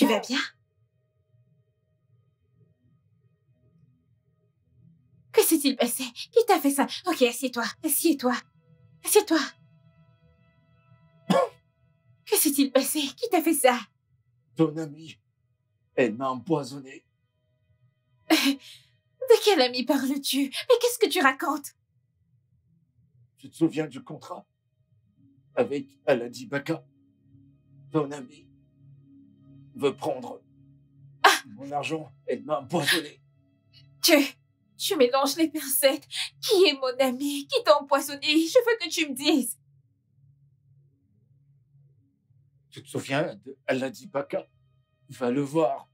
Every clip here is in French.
vas bien? Que s'est-il passé? Qui t'a fait ça? Ok, assieds-toi, assieds-toi, assieds-toi. Que s'est-il passé? Qui t'a fait ça? Ton amie, elle m'a empoisonné. De quel ami parles-tu? Mais qu'est-ce que tu racontes? Tu te souviens du contrat avec Aladi Baka? Ton amie veut prendre mon argent. Elle m'a empoisonné. Tu mélanges les pincettes. Qui est mon ami? Qui t'a empoisonné? Je veux que tu me dises. Tu te souviens de Aladi Baka? Va le voir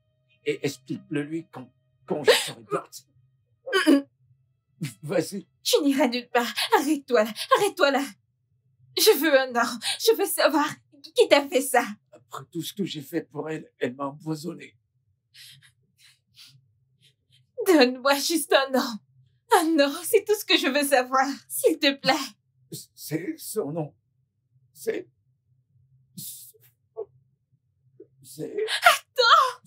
et explique-le lui quand je serai parti. Vas-y. Tu n'iras nulle part. Arrête-toi là. Arrête-toi là. Je veux un nom. Je veux savoir qui t'a fait ça. Après tout ce que j'ai fait pour elle, elle m'a empoisonné. Donne-moi juste un nom. Un nom, c'est tout ce que je veux savoir. S'il te plaît. C'est son nom. C'est... Attends!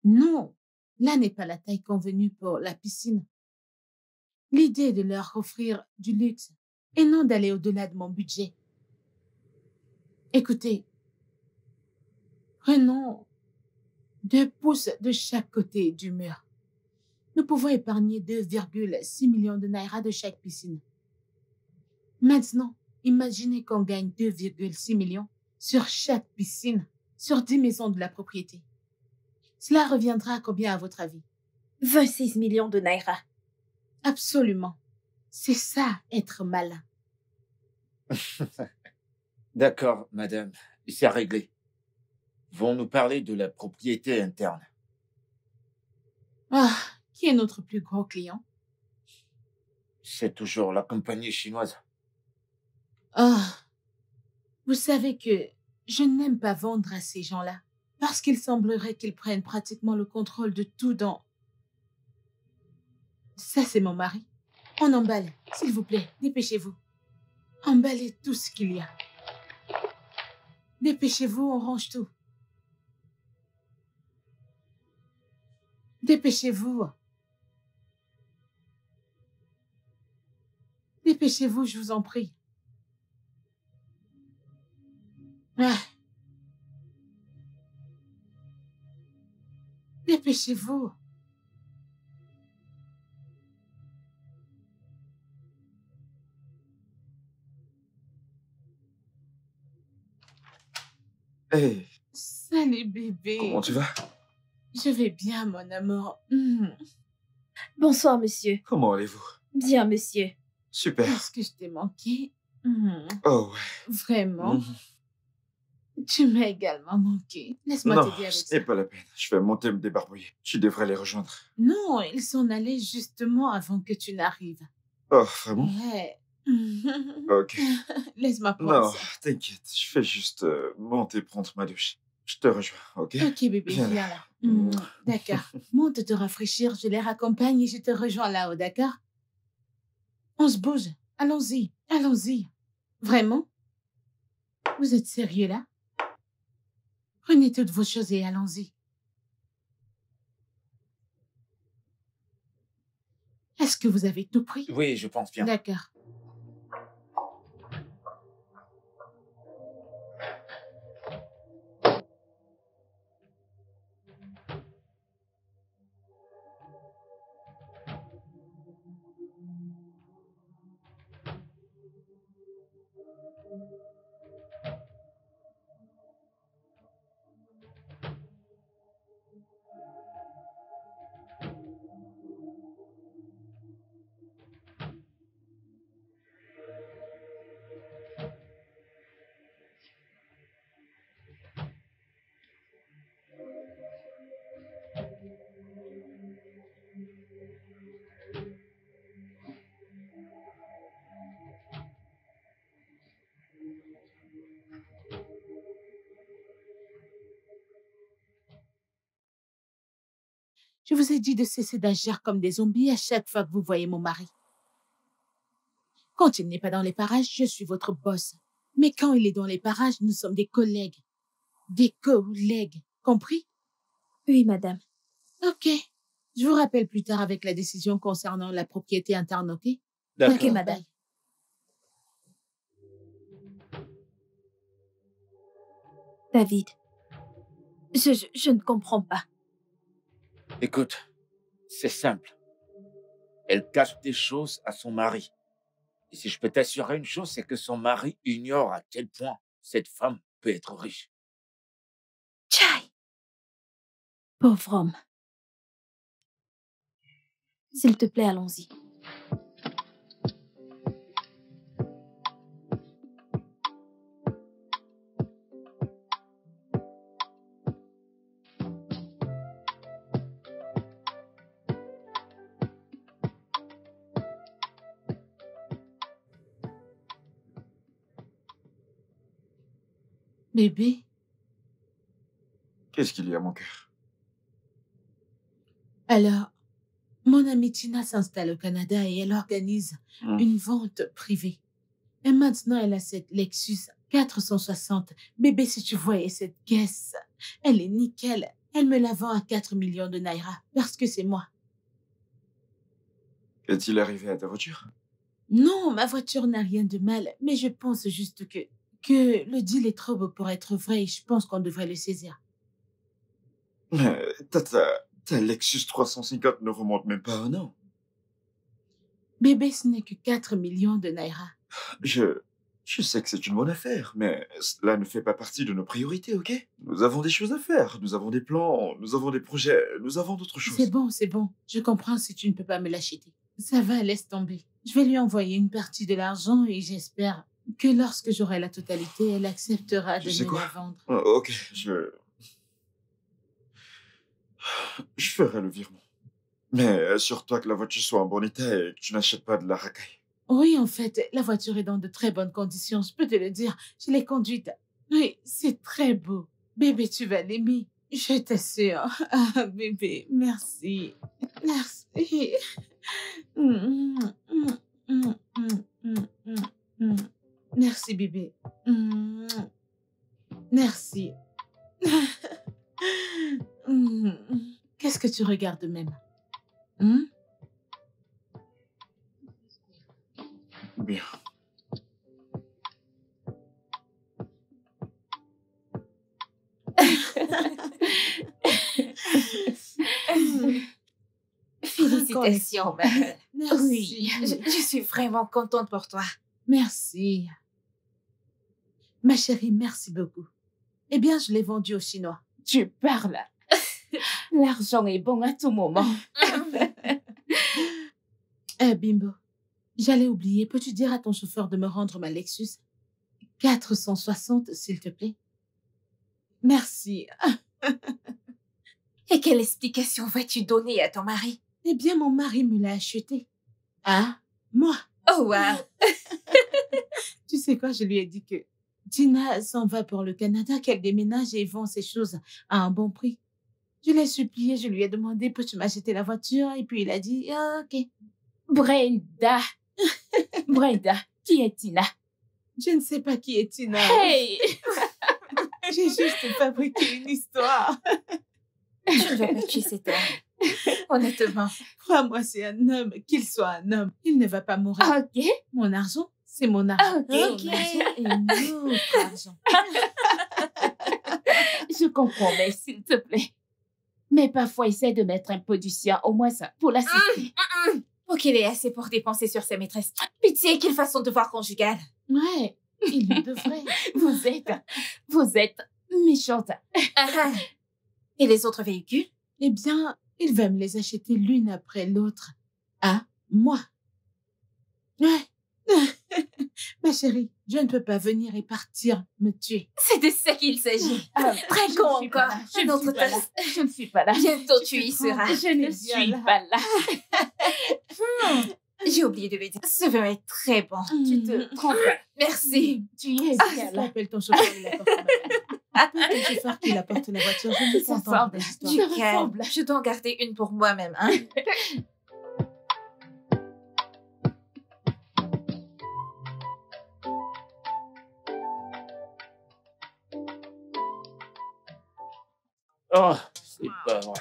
Non, là n'est pas la taille convenue pour la piscine. L'idée est de leur offrir du luxe et non d'aller au-delà de mon budget. Écoutez, prenons 2 pouces de chaque côté du mur. Nous pouvons épargner 2,6 millions de naira de chaque piscine. Maintenant, imaginez qu'on gagne 2,6 millions sur chaque piscine, sur 10 maisons de la propriété. Cela reviendra à combien à votre avis? 26 millions de naira. Absolument. C'est ça, être malin. D'accord, madame. C'est réglé. Vont nous parler de la propriété interne. Ah, qui est notre plus gros client? C'est toujours la compagnie chinoise. Ah, vous savez que je n'aime pas vendre à ces gens-là parce qu'il semblerait qu'ils prennent pratiquement le contrôle de tout dans... Ça, c'est mon mari. On emballe, s'il vous plaît, dépêchez-vous. Emballez tout ce qu'il y a. Dépêchez-vous, on range tout. Dépêchez-vous. Dépêchez-vous, je vous en prie. Ah. Dépêchez-vous. Hey, Salut, bébé. comment tu vas? Je vais bien, mon amour. Bonsoir, monsieur. Comment allez-vous? Bien, monsieur. Super. Est-ce que je t'ai manqué? Oh ouais. Vraiment? Tu m'as également manqué. Laisse-moi Non, t'aider avec ce ça. n'est pas la peine. Je vais monter me débarbouiller. Tu devrais les rejoindre. Non, ils s'en allaient justement avant que tu n'arrives. Oh, vraiment? Ouais. Ok. Laisse-moi prendre Non, ça. t'inquiète. Je fais juste monter prendre ma douche. Je te rejoins, ok? Ok, bébé, Viens viens là. là. D'accord. Monte te rafraîchir, je les raccompagne et je te rejoins là-haut, d'accord? On se bouge. Allons-y, allons-y. Vraiment? Vous êtes sérieux là? Prenez toutes vos choses et allons-y. Est-ce que vous avez tout pris? Oui, je pense bien. D'accord. Je vous ai dit de cesser d'agir comme des zombies à chaque fois que vous voyez mon mari. Quand il n'est pas dans les parages, je suis votre boss. Mais quand il est dans les parages, nous sommes des collègues. Des collègues. Compris? Oui, madame. Ok. Je vous rappelle plus tard avec la décision concernant la propriété interne, ok? D'accord. Ok, madame. David, je ne comprends pas. Écoute, c'est simple. Elle cache des choses à son mari. Et si je peux t'assurer une chose, c'est que son mari ignore à quel point cette femme peut être riche. Chai! Pauvre homme. S'il te plaît, allons-y. Bébé, Qu'est-ce qu'il y a, mon cœur? alors, mon amie Tina s'installe au Canada et elle organise une vente privée. Et maintenant, elle a cette Lexus 460. Bébé, si tu voyais cette caisse, elle est nickel. Elle me la vend à 4 millions de naira parce que c'est moi. Est-il arrivé à ta voiture? Non, ma voiture n'a rien de mal, mais je pense juste que le deal est trop beau pour être vrai et je pense qu'on devrait le saisir. Mais ta Lexus 350 ne remonte même pas à un an. Bébé, ce n'est que 4 millions de naira. Je sais que c'est une bonne affaire, mais cela ne fait pas partie de nos priorités, ok? Nous avons des choses à faire, nous avons des plans, nous avons des projets, nous avons d'autres choses. C'est bon. Je comprends si tu ne peux pas me l'acheter. Ça va, laisse tomber. Je vais lui envoyer une partie de l'argent et j'espère que lorsque j'aurai la totalité, elle acceptera de Tu sais me quoi? la vendre. Ok, je ferai le virement. Mais assure-toi que la voiture soit en bon état et que tu n'achètes pas de la racaille. Oui, en fait, la voiture est dans de très bonnes conditions, je peux te le dire. Je l'ai conduite. Oui, c'est très beau. Bébé, tu vas l'aimer. Je t'assure. Ah, bébé, merci. Merci. Merci, bébé. Merci. Qu'est-ce que tu regardes même? Bien. Félicitations, ma belle. Merci. Oui, je suis vraiment contente pour toi. Merci. Ma chérie, merci beaucoup. Eh bien, je l'ai vendu aux Chinois. Tu parles. L'argent est bon à tout moment. Bimbo, j'allais oublier. Peux-tu dire à ton chauffeur de me rendre ma Lexus 460, s'il te plaît? Merci. Et quelle explication vas-tu donner à ton mari? Eh bien, mon mari me l'a acheté. Ah, moi? Oh, wow! Tu sais quoi, je lui ai dit que Tina s'en va pour le Canada, qu'elle déménage et vend ses choses à un bon prix. Je l'ai supplié, je lui ai demandé, peux-tu m'acheter la voiture? Et puis il a dit, ah, ok. Brenda! Brenda, qui est Tina? Je ne sais pas qui est Tina. Hey! J'ai juste fabriqué une histoire. Je ne vais pas tuer cet homme. Honnêtement. Crois-moi, c'est un homme. Qu'il soit un homme, il ne va pas mourir. Ok. Mon argent, c'est mon argent. Ok. Son argent est notre argent. Je comprends, mais s'il te plaît. Mais parfois, essaie de mettre un peu du sien, au moins ça, pour l'assister. Faut qu'il ait assez pour dépenser sur sa maîtresse. Pitié, quelle façon de devoir conjugal. Ouais, il le devrait. Vous êtes méchante. Ah. Et les autres véhicules? Eh bien, il va me les acheter l'une après l'autre. À moi. Ouais. Ma chérie, je ne peux pas venir et partir me tuer. C'est de ça qu'il s'agit. Très Je con ne suis pas encore. là, Je Un ne autre suis pas là. toast. Je ne suis pas là. Bientôt tu y seras. Je ne C'est bien suis là. pas là. J'ai oublié de le dire. Ce vin est très bon. Tu te trompes. Merci. Tu es S'il bien te là. appelle ton chauffeur et la porte. Appelle ton chauffeur qui apporte la voiture. Je ne veux pas entendre des histoires. Tu Du calme. ressembles. Je dois en garder une pour moi-même, hein. Oh, c'est pas vrai.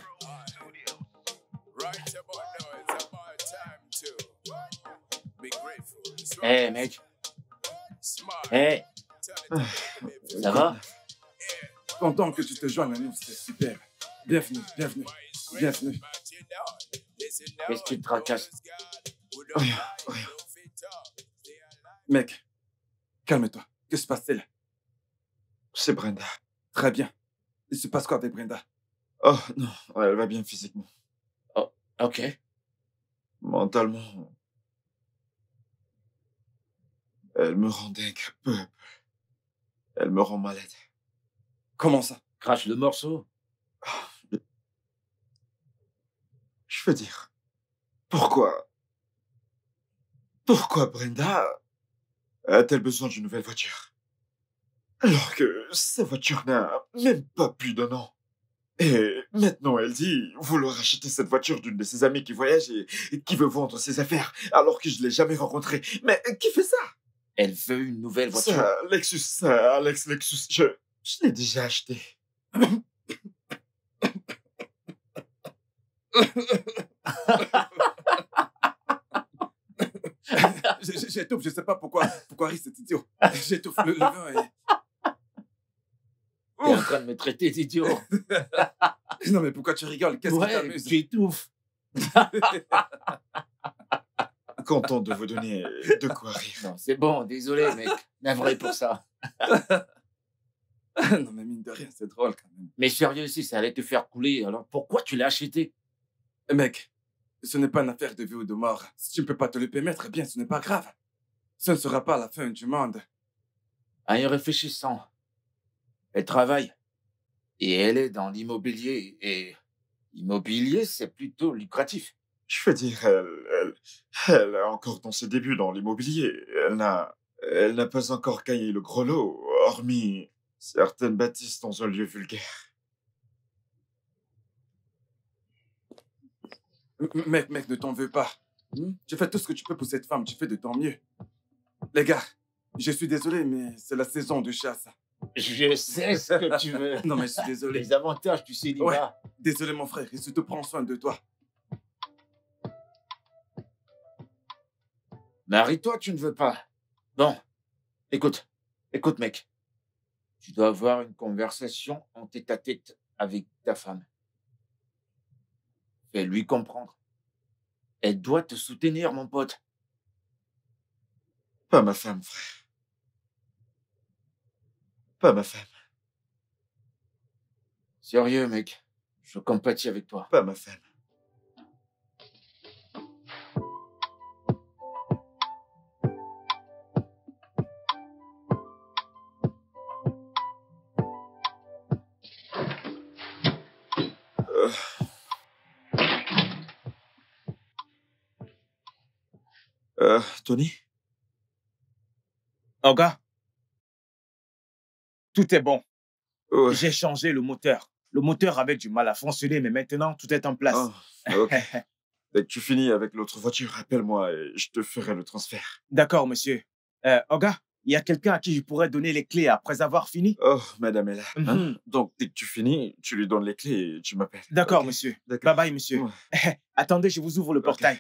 Hé, mec. Hé, ça va? Content que tu te joignes à nous, c'est super. Bienvenue, bienvenue, bienvenue. Qu'est-ce qui te tracasse? Rien, rien. Mec, calme-toi. Que se passe-t-il? C'est Brenda. Très bien. Il se passe quoi avec Brenda? Oh non, elle va bien physiquement. Ok. Mentalement, elle me rend dingue peu à peu. Elle me rend malade. Comment ça? Crache le morceau. Je veux dire, pourquoi Brenda a-t-elle besoin d'une nouvelle voiture? Alors que sa voiture n'a même pas plus d'1 an. Et maintenant, elle dit vouloir acheter cette voiture d'une de ses amies qui voyage et qui veut vendre ses affaires, alors que je l'ai jamais rencontrée. Mais qui fait ça? Elle veut une nouvelle voiture. Ça, Alex Lexus, je l'ai déjà acheté. J'étouffe, je sais pas pourquoi rit cet idiot. J'étouffe, le vin est... T'es en train de me traiter d'idiot. Non mais pourquoi tu rigoles? Qu'est-ce qui Ouais, t'amuse? tu étouffes. Content de vous donner de quoi rire. Non, c'est bon, désolé, mec. Navré pour ça. Non mais mine de rien, c'est drôle quand même. Mais sérieux, si ça allait te faire couler, alors pourquoi tu l'as acheté? Mec, ce n'est pas une affaire de vie ou de mort. Si tu ne peux pas te le permettre, eh bien, ce n'est pas grave. Ce ne sera pas la fin du monde. En y réfléchissant, elle travaille. Et elle est dans l'immobilier. Et l'immobilier, c'est plutôt lucratif. Je veux dire, elle est encore dans ses débuts dans l'immobilier. Elle n'a pas encore gagné le gros lot, hormis certaines bâtisses dans un lieu vulgaire. Mec, ne t'en veux pas. Tu fais tout ce que tu peux pour cette femme, tu fais de ton mieux. Les gars, je suis désolé, mais c'est la saison de chasse. Je sais ce que tu veux. Non, mais je suis désolé. Les avantages du célibat. Ouais. Désolé, mon frère, et surtout prends soin de toi. Marie-toi, tu ne veux pas. Bon, écoute, mec. Tu dois avoir une conversation en tête-à-tête avec ta femme. Fais-lui comprendre. Elle doit te soutenir, mon pote. Pas ma femme, frère. Pas ma femme. Sérieux, mec. Je compatis avec toi. Pas ma femme. Tony? Olga, tout est bon. Ouais. J'ai changé le moteur. Le moteur avait du mal à fonctionner, mais maintenant, tout est en place. Ah, ok. Dès que tu finis avec l'autre voiture, appelle-moi et je te ferai le transfert. D'accord, monsieur. Olga, Il y a quelqu'un à qui je pourrais donner les clés après avoir fini? Oh, madame est là. Hein? Mhm. Donc, dès que tu finis, tu lui donnes les clés et tu m'appelles. D'accord, Ok. monsieur. D'accord. Bye bye, monsieur. Ouais. Attendez, je vous ouvre le portail.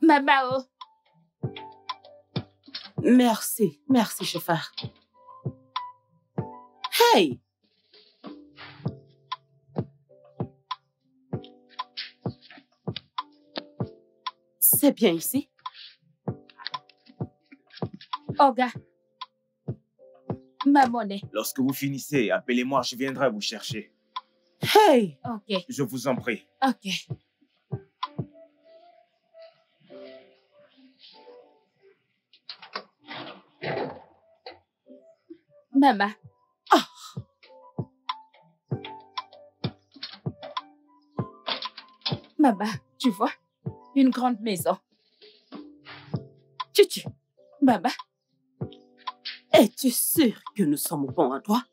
Maman, oh. Merci, merci, chauffeur. Hey! C'est bien ici? Olga. Ma monnaie. Lorsque vous finissez, appelez-moi, je viendrai vous chercher. Hey! Ok, Je vous en prie. ok. Maman. Maman, tu vois, une grande maison. Tutu, Maman, es-tu sûr que nous sommes au bon endroit?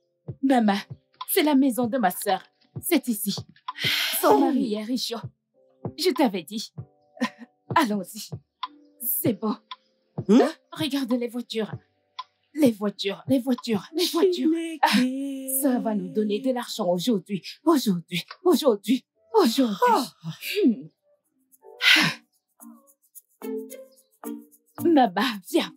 maman, c'est la maison de ma sœur. C'est ici. Son mari est riche. Je t'avais dit. Allons-y. C'est beau. Hein? Regarde les voitures. Les voitures, les voitures, les voitures. Ça va nous donner de l'argent aujourd'hui. Aujourd'hui, aujourd'hui, aujourd'hui. Maman, viens.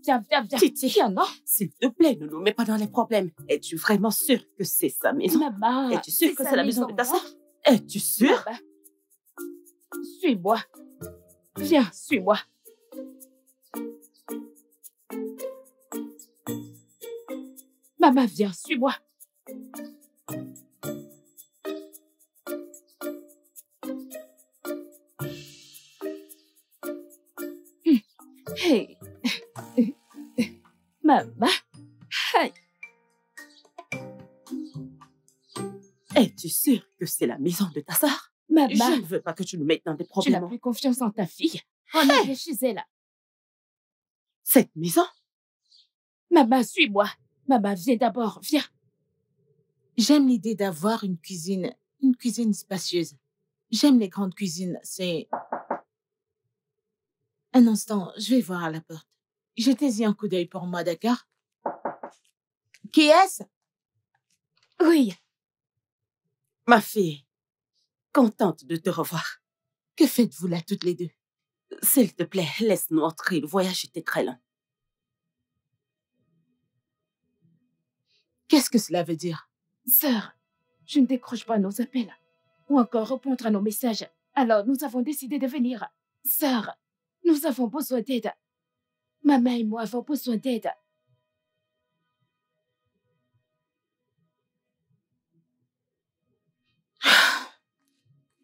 Titi. Viens, non? S'il te plaît, ne nous mets pas dans les problèmes. Es-tu vraiment sûr que c'est sa maison? Maman. Es-tu sûr que sa c'est la maison de ta hein? sœur? Es-tu sûr? Maman. Suis-moi. Viens, suis-moi. Maman, viens, suis-moi. Hey. Maman. Hey. Es-tu sûr que c'est la maison de ta sœur? Maman, Je ne veux pas que tu nous mettes dans des tu problèmes. n'as plus confiance en ta fille. On est chez elle. Cette maison? Maman, suis-moi. Maman, viens d'abord, viens. J'aime l'idée d'avoir une cuisine spacieuse. J'aime les grandes cuisines, c'est... Un instant, je vais voir à la porte. Jetez-y un coup d'œil pour moi, d'accord? Qui est-ce? Oui, Ma fille, contente de te revoir. Que faites-vous là, toutes les deux? S'il te plaît, laisse-nous entrer. Le voyage était très long. Qu'est-ce que cela veut dire? sœur, je ne décroche pas nos appels ou encore répondre à nos messages. Alors, nous avons décidé de venir. Sœur, nous avons besoin d'aide. Maman et moi avons besoin d'aide.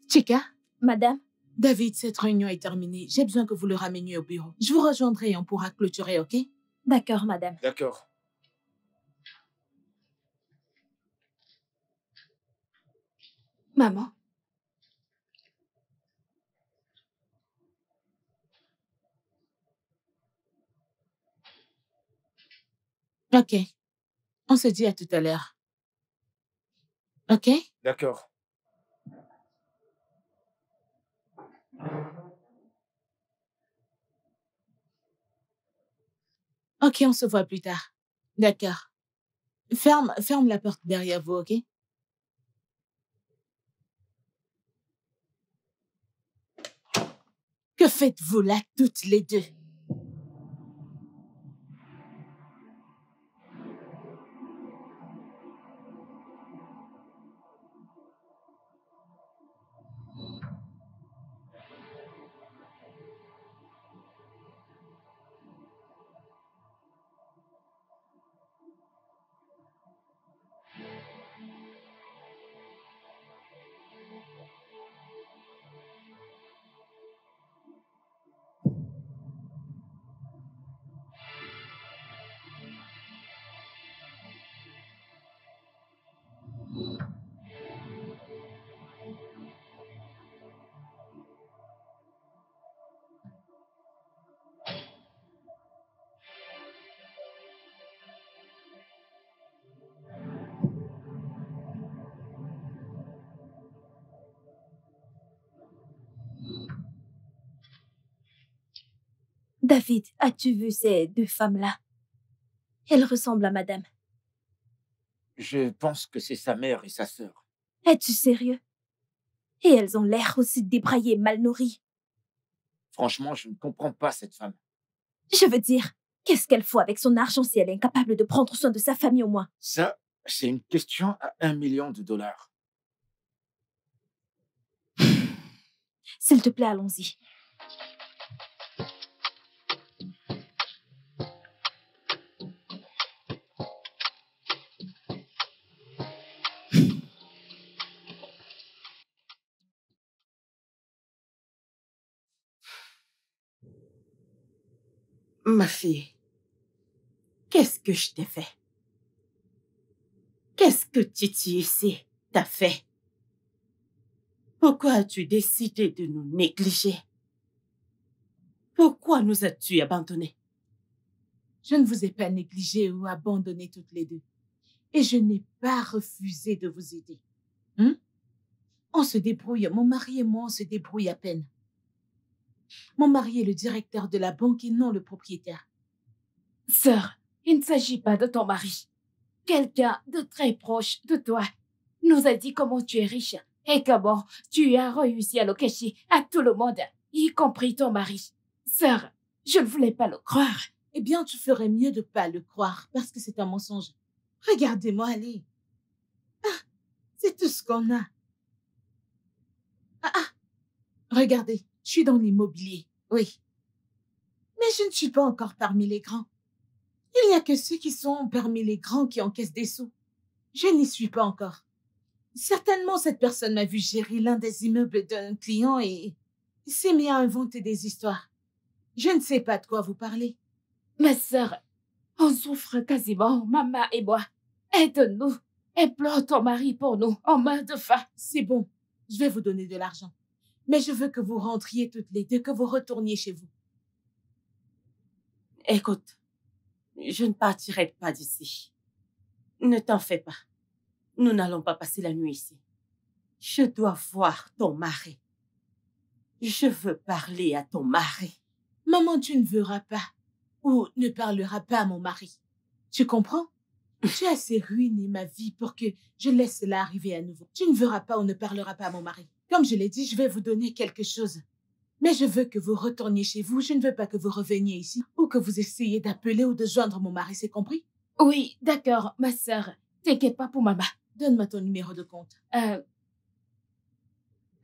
Chica, Madame? David, cette réunion est terminée. J'ai besoin que vous le rameniez au bureau. Je vous rejoindrai et on pourra clôturer, ok? D'accord, madame. D'accord. Maman? Ok. On se dit à tout à l'heure. Ok? D'accord. Ok, on se voit plus tard. D'accord. Ferme la porte derrière vous, ok? Que faites-vous là, toutes les deux? David, as-tu vu ces deux femmes-là? Elles ressemblent à madame. Je pense que c'est sa mère et sa sœur. Es-tu sérieux? Et elles ont l'air aussi débraillées, mal nourries. Franchement, je ne comprends pas cette femme. Je veux dire, qu'est-ce qu'elle faut avec son argent si elle est incapable de prendre soin de sa famille au moins? Ça, c'est une question à $1 million. S'il te plaît, allons-y. Ma fille, qu'est-ce que je t'ai fait? Qu'est-ce que Titi ici t'a fait? Pourquoi as-tu décidé de nous négliger? Pourquoi nous as-tu abandonnés? Je ne vous ai pas négligé ou abandonné toutes les deux. Et je n'ai pas refusé de vous aider. On se débrouille. Mon mari et moi, on se débrouille à peine. Mon mari est le directeur de la banque et non le propriétaire. Sœur, il ne s'agit pas de ton mari. Quelqu'un de très proche de toi nous a dit comment tu es riche et comment tu as réussi à le cacher à tout le monde, y compris ton mari. Sœur, je ne voulais pas le croire. Eh bien, tu ferais mieux de pas le croire parce que c'est un mensonge. Regardez-moi aller. C'est tout ce qu'on a. Regardez, je suis dans l'immobilier, oui. Mais je ne suis pas encore parmi les grands. Il n'y a que ceux qui sont parmi les grands qui encaissent des sous. Je n'y suis pas encore. Certainement, cette personne m'a vu gérer l'un des immeubles d'un client et s'est mis à inventer des histoires. Je ne sais pas de quoi vous parlez. Ma sœur, on souffre quasiment, maman et moi. Aide-nous. Implore ton mari pour nous, en main de faim. C'est bon, je vais vous donner de l'argent. Mais je veux que vous rentriez toutes les deux, que vous retourniez chez vous. Écoute, je ne partirai pas d'ici. Ne t'en fais pas. Nous n'allons pas passer la nuit ici. Je dois voir ton mari. Je veux parler à ton mari. Maman, tu ne verras pas ou ne parleras pas à mon mari. Tu comprends? Tu as assez ruiné ma vie pour que je laisse cela arriver à nouveau. Tu ne verras pas ou ne parleras pas à mon mari. Comme je l'ai dit, je vais vous donner quelque chose. Mais je veux que vous retourniez chez vous. Je ne veux pas que vous reveniez ici ou que vous essayiez d'appeler ou de joindre mon mari, c'est compris? Oui, d'accord, ma sœur. T'inquiète pas pour maman. Donne-moi ton numéro de compte.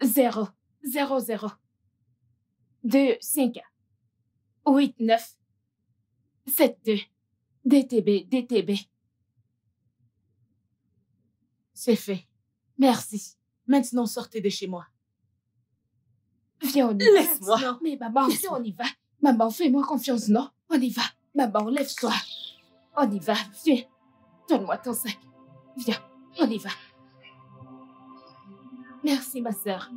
0 0 0 2 5 8 9 7 2 DTB DTB. C'est fait. Merci. Maintenant, sortez de chez moi. Viens, on y va. Laisse-moi. Mais maman, viens, on y va. Maman, fais-moi confiance, non? On y va. Maman, lève-toi. On y va. Viens. Donne-moi ton sac. Viens, on y va. Merci, ma sœur.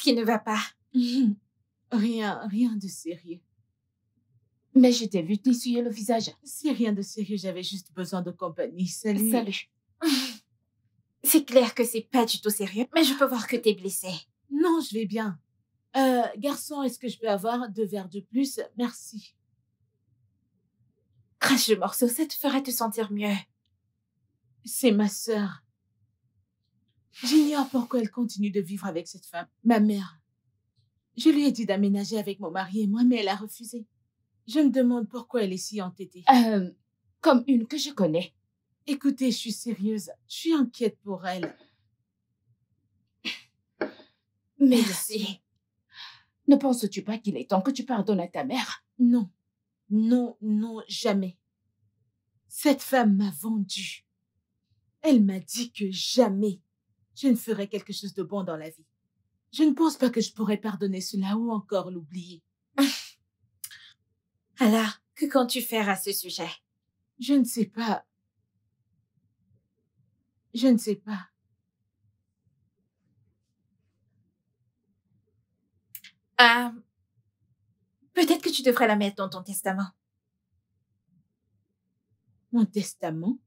qui ne va pas? Rien de sérieux. Mais je t'ai vu t'essuyer le visage. C'est rien de sérieux, j'avais juste besoin de compagnie. Salut. Salut. C'est clair que c'est pas du tout sérieux, mais je peux voir que t'es blessé. Non, je vais bien. Garçon, est-ce que je peux avoir 2 verres de plus? Merci. Crache le morceau, ça te fera te sentir mieux. C'est ma sœur. J'ignore pourquoi elle continue de vivre avec cette femme, ma mère. Je lui ai dit d'aménager avec mon mari et moi, mais elle a refusé. Je me demande pourquoi elle est si entêtée. Comme une que je connais. Écoutez, je suis sérieuse. Je suis inquiète pour elle. Merci. Ne penses-tu pas qu'il est temps que tu pardonnes à ta mère? Non. Non, non, jamais. Cette femme m'a vendue. Elle m'a dit que jamais je ne ferais quelque chose de bon dans la vie. Je ne pense pas que je pourrais pardonner cela ou encore l'oublier. Alors, que comptes-tu faire à ce sujet? Je ne sais pas. Je ne sais pas. Peut-être que tu devrais la mettre dans ton testament. Mon testament?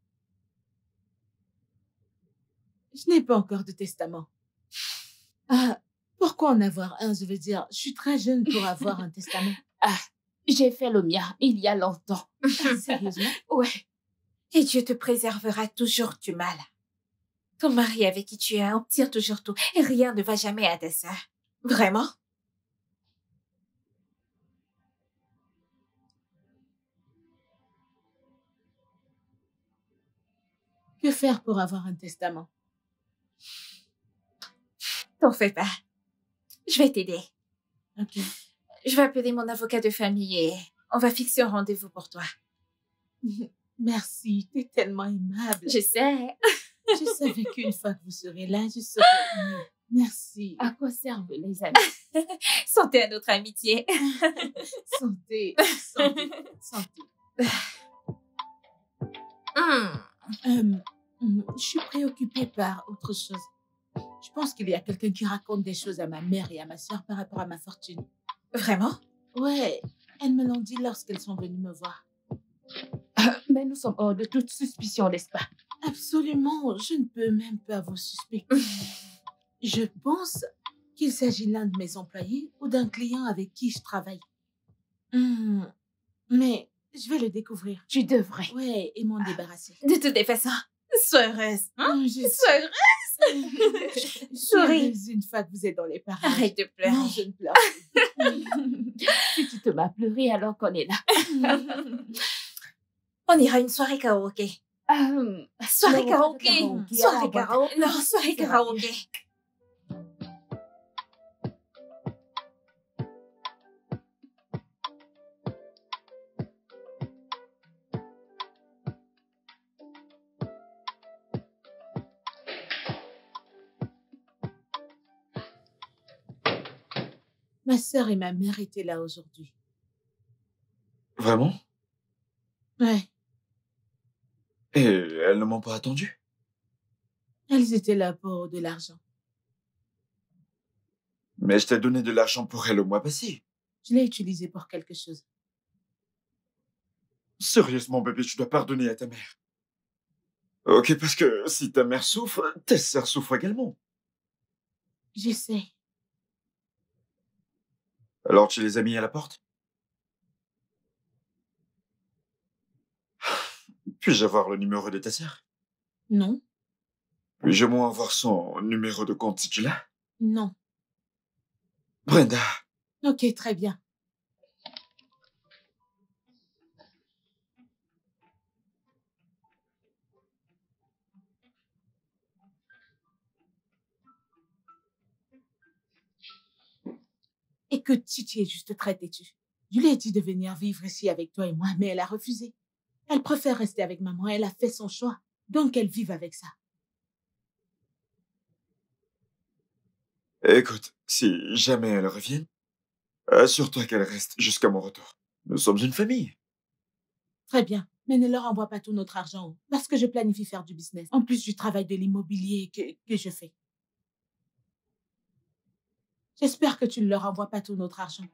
Je n'ai pas encore de testament. Pourquoi en avoir un? Je veux dire, je suis très jeune pour avoir un testament. J'ai fait le mien il y a longtemps. Sérieusement? Ouais. Et Dieu te préservera toujours du mal. Ton mari avec qui tu es obtient toujours tout et rien ne va jamais à ta sœur. Vraiment? Que faire pour avoir un testament? T'en fais pas. Je vais t'aider. Ok. Je vais appeler mon avocat de famille et on va fixer un rendez-vous pour toi. Merci, t'es tellement aimable. Je sais. Je savais qu'une fois que vous serez là, je serai mieux. Merci. À quoi servent les amis? Santé à notre amitié. Santé, santé, santé. Je suis préoccupée par autre chose. Je pense qu'il y a quelqu'un qui raconte des choses à ma mère et à ma sœur par rapport à ma fortune. Vraiment? Ouais, elles me l'ont dit lorsqu'elles sont venues me voir. Mais nous sommes hors de toute suspicion, n'est-ce pas? Absolument, je ne peux même pas vous suspecter. Je pense qu'il s'agit l'un de mes employés ou d'un client avec qui je travaille. Mais je vais le découvrir. Tu devrais. Ouais, et m'en débarrasser. De toutes les façons, sois heureuse. Hein? Sois heureuse. Souris. Une fois que vous êtes dans les parages. Arrête de pleurer. Non, je ne pleure plus. Si tu te m'as pleuré alors qu'on est là. On ira à une soirée karaoké. Soirée non, karaoké. karaoké. Soirée Ah, karaoké. Non, soirée karaoké. Ma sœur et ma mère étaient là aujourd'hui. Vraiment? Ouais, Et elles ne m'ont pas attendu? elles étaient là pour de l'argent. Mais je t'ai donné de l'argent pour elles le mois passé. Je l'ai utilisé pour quelque chose. Sérieusement, bébé, tu dois pardonner à ta mère. Ok, parce que si ta mère souffre, tes sœurs souffrent également. J'essaie. Alors tu les as mis à la porte? Puis-je avoir le numéro de ta sœur? Non, Puis-je au moins avoir son numéro de compte si tu l'as? non. Brenda, Ok, très bien. Écoute, Titi est juste très têtue. Je lui ai dit de venir vivre ici avec toi et moi, mais elle a refusé. Elle préfère rester avec maman, elle a fait son choix. Donc qu'elle vive avec ça. écoute, si jamais elles reviennent, assure-toi qu'elles restent jusqu'à mon retour. Nous sommes une famille. Très bien, mais ne leur envoie pas tout notre argent, parce que je planifie faire du business, en plus du travail de l'immobilier que je fais. J'espère que tu ne leur envoies pas tout notre argent.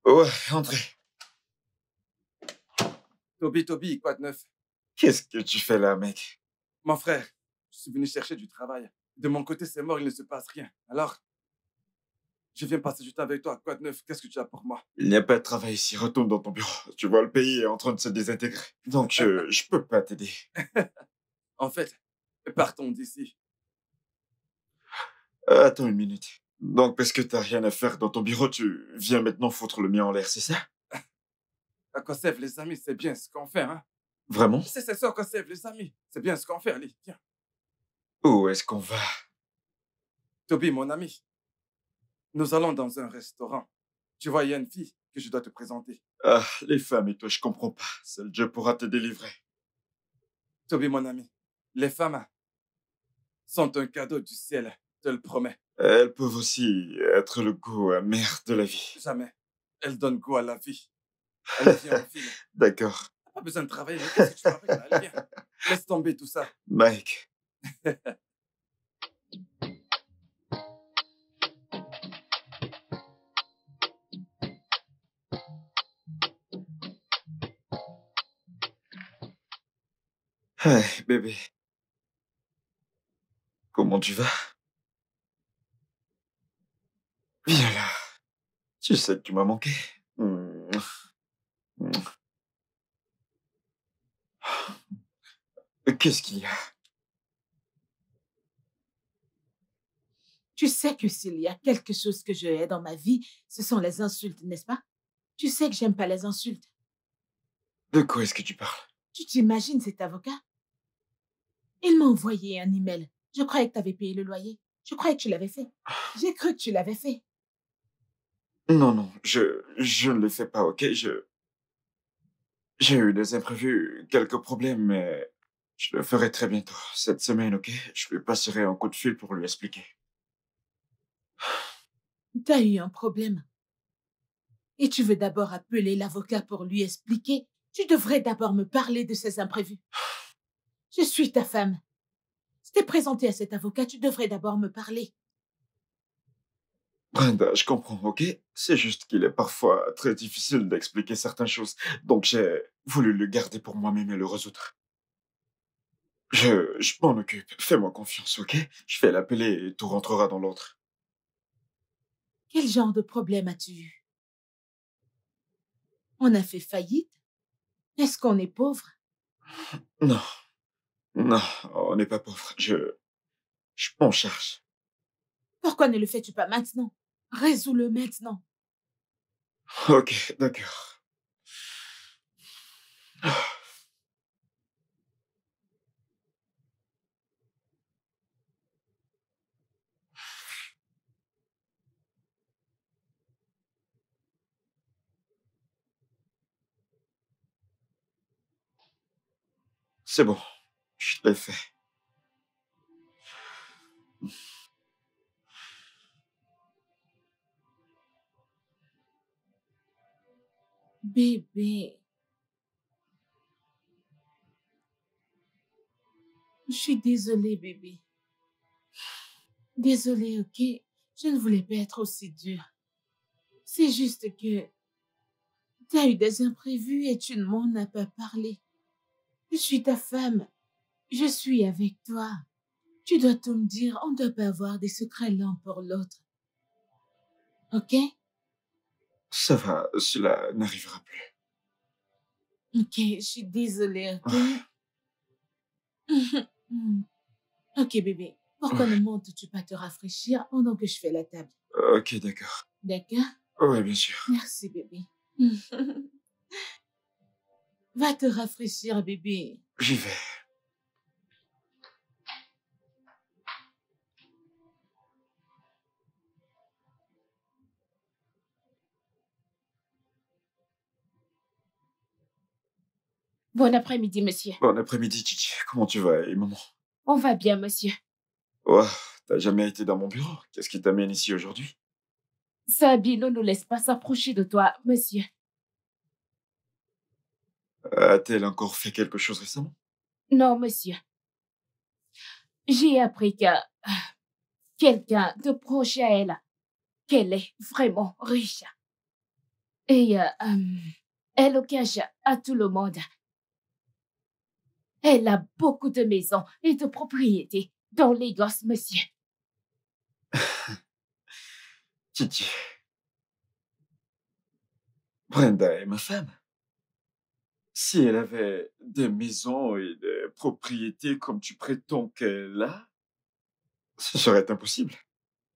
Ouais, André, Toby, quoi de neuf? qu'est-ce que tu fais là, mec? Mon frère, je suis venu chercher du travail. De mon côté, c'est mort, il ne se passe rien. Alors, je viens passer du temps avec toi. Quoi de neuf? Qu'est-ce que tu as pour moi? Il n'y a pas de travail ici, retourne dans ton bureau. Tu vois, le pays est en train de se désintégrer. Donc, je peux pas t'aider. En fait, partons d'ici. Attends une minute. Donc, parce que t'as rien à faire dans ton bureau, tu viens maintenant foutre le mien en l'air, c'est ça? À Kosev, les amis, c'est bien ce qu'on fait, hein? Vraiment? C'est ça, Kosev, les amis. C'est bien ce qu'on fait, allez, viens. Où est-ce qu'on va? Toby, mon ami, nous allons dans un restaurant. Tu vois, il y a une fille que je dois te présenter. Ah, les femmes et toi, je comprends pas. Seul Dieu pourra te délivrer. Toby, mon ami, les femmes sont un cadeau du ciel, je te le promets. Elles peuvent aussi être le goût amer de la vie. Jamais. Elles donnent goût à la vie. Allez, viens, on file. D'accord. T'as pas besoin de travailler, mais qu'est-ce que tu m'appelles là? Allez, viens. Laisse tomber tout ça. Mike. Hey, bébé. Comment tu vas? Viens là. Tu sais que tu m'as manqué. Qu'est-ce qu'il y a? Tu sais que s'il y a quelque chose que je hais dans ma vie, ce sont les insultes, n'est-ce pas? Tu sais que j'aime pas les insultes. De quoi est-ce que tu parles? Tu t'imagines cet avocat? Il m'a envoyé un email. Je croyais que tu avais payé le loyer. Je croyais que tu l'avais fait. J'ai cru que tu l'avais fait. Non, je ne le fais pas, ok? J'ai eu des imprévus, quelques problèmes, mais je le ferai très bientôt. Cette semaine, ok? Je lui passerai un coup de fil pour lui expliquer. T'as eu un problème. Et tu veux d'abord appeler l'avocat pour lui expliquer. Tu devrais d'abord me parler de ces imprévus. Je suis ta femme. Si t'es présenté à cet avocat, tu devrais d'abord me parler. Brenda, je comprends, ok? C'est juste qu'il est parfois très difficile d'expliquer certaines choses, donc j'ai voulu le garder pour moi-même et le résoudre. Je m'en occupe. Fais-moi confiance, ok? Je vais l'appeler et tout rentrera dans l'ordre. Quel genre de problème as-tu eu? On a fait faillite? Est-ce qu'on est pauvre? Non, non, on n'est pas pauvre. Je m'en charge. Pourquoi ne le fais-tu pas maintenant? Résous-le maintenant. Ok, d'accord. C'est bon, je l'ai fait. Bébé. Je suis désolée, bébé. Désolée, ok? Je ne voulais pas être aussi dure. C'est juste que tu as eu des imprévus et tu ne m'en as pas parlé. Je suis ta femme. Je suis avec toi. Tu dois tout me dire. On ne doit pas avoir des secrets l'un pour l'autre. Ok? Ça va, cela n'arrivera plus. Ok, je suis désolée, ok? Ok, bébé. Pourquoi ne montes-tu pas te rafraîchir pendant que je fais la table? Ok, d'accord. D'accord? Oui, bien sûr. Merci, bébé. Va te rafraîchir, bébé. J'y vais. Bon après-midi, monsieur. Bon après-midi, Titi. Comment tu vas et maman? On va bien, monsieur. Oh, t'as jamais été dans mon bureau. Qu'est-ce qui t'amène ici aujourd'hui? Sabine ne nous laisse pas s'approcher de toi, monsieur. A-t-elle encore fait quelque chose récemment? Non, monsieur. J'ai appris que quelqu'un de proche à elle, qu'elle est vraiment riche. Et elle le cache à tout le monde. Elle a beaucoup de maisons et de propriétés dans les gosses, monsieur. Titi. Brenda est ma femme. Si elle avait des maisons et des propriétés comme tu prétends qu'elle a, ce serait impossible.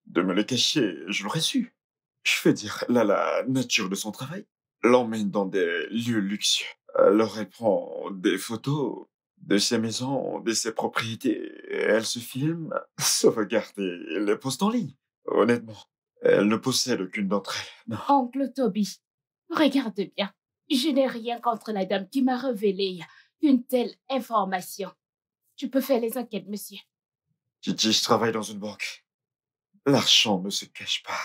De me le cacher, je l'aurais su. Je veux dire, là, la nature de son travail l'emmène dans des lieux luxueux. Alors elle prend des photos de ses maisons, de ses propriétés. Et elle se filme, se regarde et les poste en ligne. Honnêtement, elle ne possède aucune d'entre elles. Non. Oncle Toby, regarde bien. Je n'ai rien contre la dame qui m'a révélé une telle information. Tu peux faire les enquêtes, monsieur. Titi, je travaille dans une banque. L'argent ne se cache pas.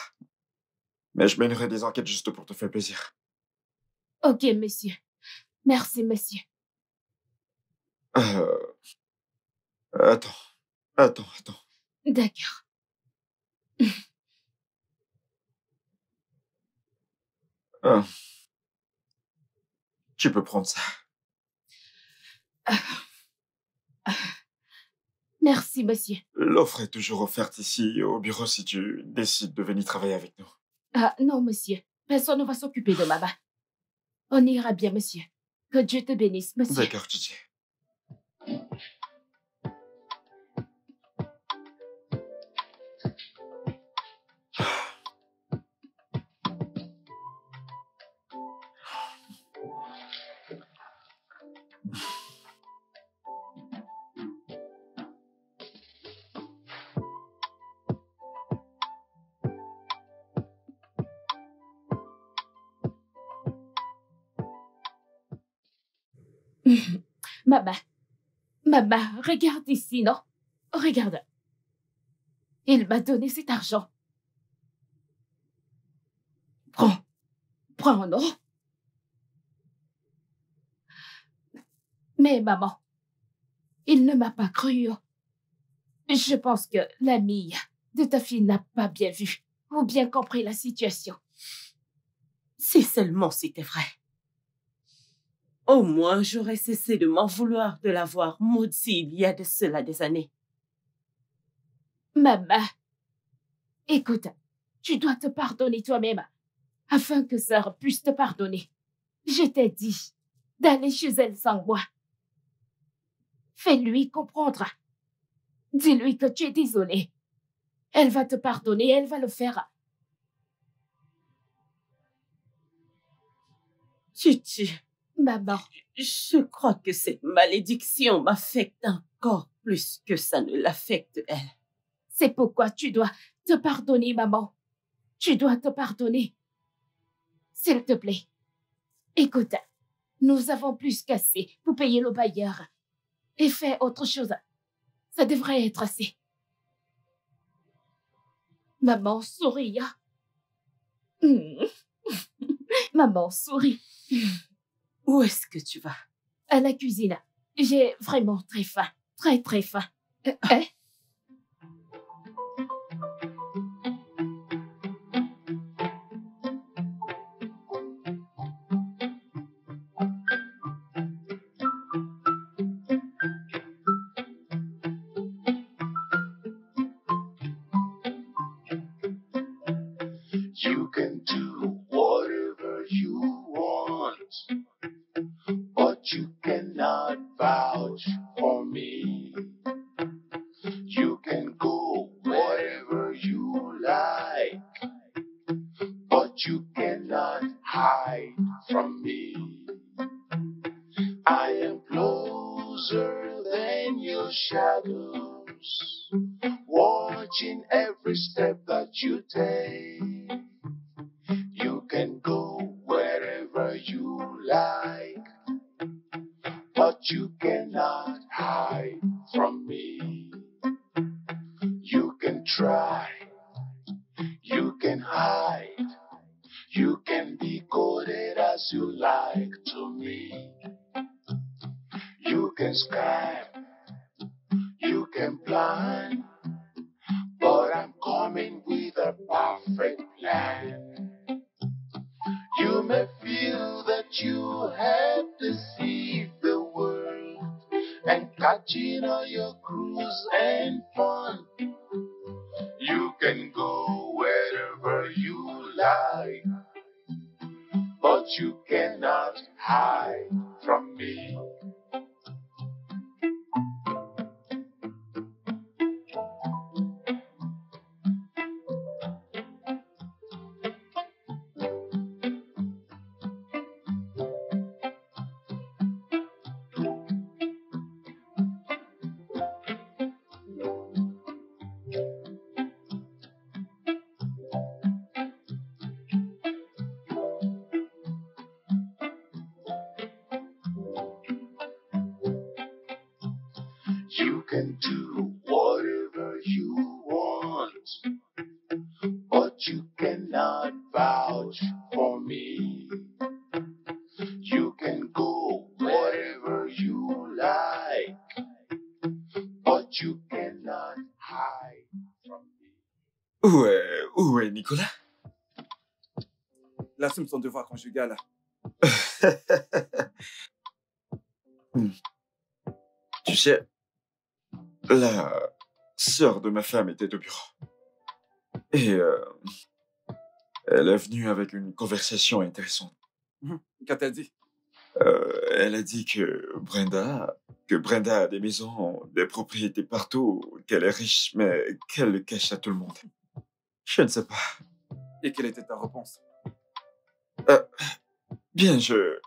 Mais je mènerai des enquêtes juste pour te faire plaisir. Ok, monsieur. Merci, monsieur. Attends. D'accord. Tu peux prendre ça. Merci, monsieur. L'offre est toujours offerte ici au bureau si tu décides de venir travailler avec nous. Ah, non, monsieur. Personne ne va s'occuper de maman. On ira bien, monsieur. Que Dieu te bénisse, monsieur. D'accord, Titi. Maman, regarde ici, non? Regarde. Il m'a donné cet argent. Prends, non? Mais maman, il ne m'a pas cru. Je pense que l'amie de ta fille n'a pas bien vu ou bien compris la situation. Si seulement c'était vrai. Au moins, j'aurais cessé de m'en vouloir de l'avoir maudit il y a de cela des années. Maman, écoute, tu dois te pardonner toi-même afin que Sœur puisse te pardonner. Je t'ai dit d'aller chez elle sans moi. Fais-lui comprendre. Dis-lui que tu es désolé. Elle va te pardonner, elle va le faire. Titi, Maman, je crois que cette malédiction m'affecte encore plus que ça ne l'affecte elle. c'est pourquoi tu dois te pardonner, maman. Tu dois te pardonner. S'il te plaît. Écoute, nous avons plus qu'assez pour payer le bailleur. Et fais autre chose. Ça devrait être assez. Maman, souris. Maman, souris. Où est-ce que tu vas? À la cuisine. J'ai vraiment très faim. Très, très faim. Hein? You can do whatever you want, but you cannot vouch for me. You can go wherever you like, but you cannot hide from me. I am closer than your shadows, watching every step that you take. You can go wherever you like, but you cannot hide from me. You can try, you can hide, you can be coded as you like to me. You can scam, you can plan, but I'm coming with a perfect plan. You may feel that you have deceived the world and catching all your cruise and fun. You can go wherever you like, but you cannot hide from me. You can do whatever you want, but you cannot vouch for me. You can go wherever you like, but you cannot hide from me. Où est Nicolas? Il assume son devoir conjugal. Tu sais, la sœur de ma femme était au bureau. Et elle est venue avec une conversation intéressante. Qu'a-t-elle dit? Elle a dit que Brenda a des maisons, des propriétés partout, qu'elle est riche, mais qu'elle le cache à tout le monde. Je ne sais pas. Et quelle était ta réponse? Bien, je...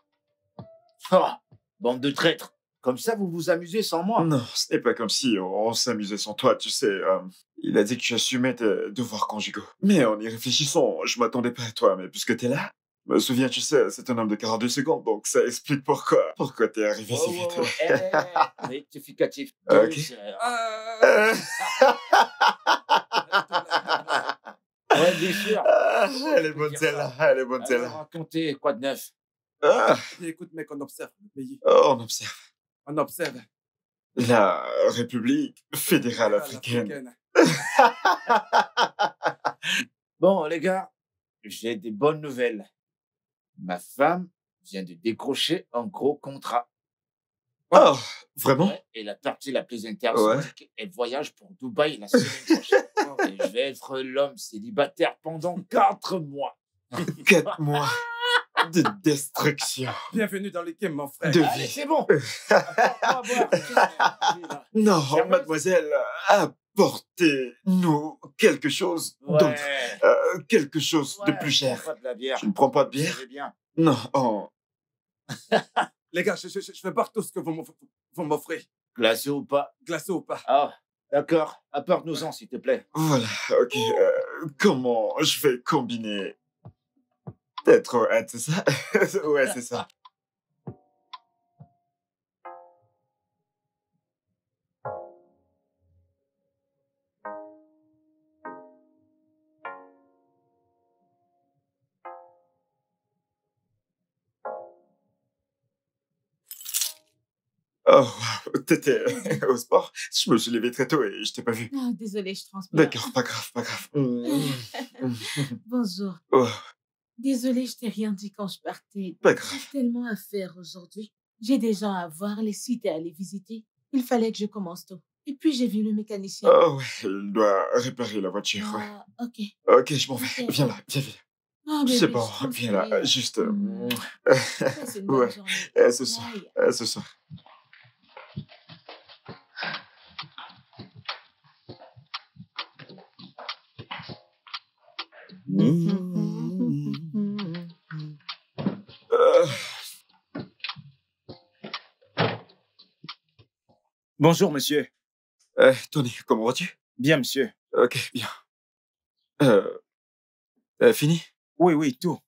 Oh, bande de traîtres. Comme ça, vous vous amusez sans moi. Non, ce n'est pas comme si on s'amusait sans toi, tu sais. Il a dit que j'assumais tes devoirs conjugaux. Mais en y réfléchissant, je m'attendais pas à toi, mais puisque t'es là, je me souviens, tu sais, c'est un homme de 42 secondes, donc ça explique pourquoi t'es arrivé si vite. Rectificatif. Ok. Ouais, bien sûr. Elle est bonne celle-là, elle est bonne Alors, celle-là. racontez, quoi de neuf? Écoute, mec, on observe le pays. On observe. On observe. La République fédérale africaine. Bon, les gars, j'ai des bonnes nouvelles. Ma femme vient de décrocher un gros contrat. Oh, vraiment? Ouais, et la partie la plus intéressante, c'est qu'elle voyage pour Dubaï la semaine prochaine. Et je vais être l'homme célibataire pendant 4 mois. 4 mois de destruction. Bienvenue dans l'équipe, mon frère. De Allez, vie. c'est bon. Apporte-moi à boire. Non, Sérieuse? mademoiselle, apportez-nous quelque chose d'autre. Quelque chose de plus cher. Pas de la bière. Tu ne prends pas de Vous bière? savez bien. Non, oh. Les gars, je vais boire tout ce que vous m'offrez. Glacé ou pas? Glacé ou pas. Ah, d'accord. Apporte-nous-en, s'il te plaît. Voilà, ok. Comment je vais combiner? Peut-être, c'est ça? Ouais, c'est ça. Oh, wow, t'étais au sport? Je me suis levé très tôt et je t'ai pas vu. Ah, désolée, je transpire. D'accord, pas grave, pas grave. Bonjour. Oh, Désolée, je t'ai rien dit quand je partais. pas grave. J'ai tellement à faire aujourd'hui. J'ai des gens à voir, les sites à aller visiter. Il fallait que je commence tôt. Et puis, j'ai vu le mécanicien. Oh ouais, il doit réparer la voiture, ouais. Ah, ok. Ok, je m'en vais. Ok. Viens là, viens. Oh, C'est bébé, bon, je t'en viens là, prie. juste... Passe une bonne Ouais, journée. ce soir, Bye. ce soir. Bonjour, monsieur. Tony, comment vas-tu? Bien, monsieur. Ok, bien. Fini? Oui, tout.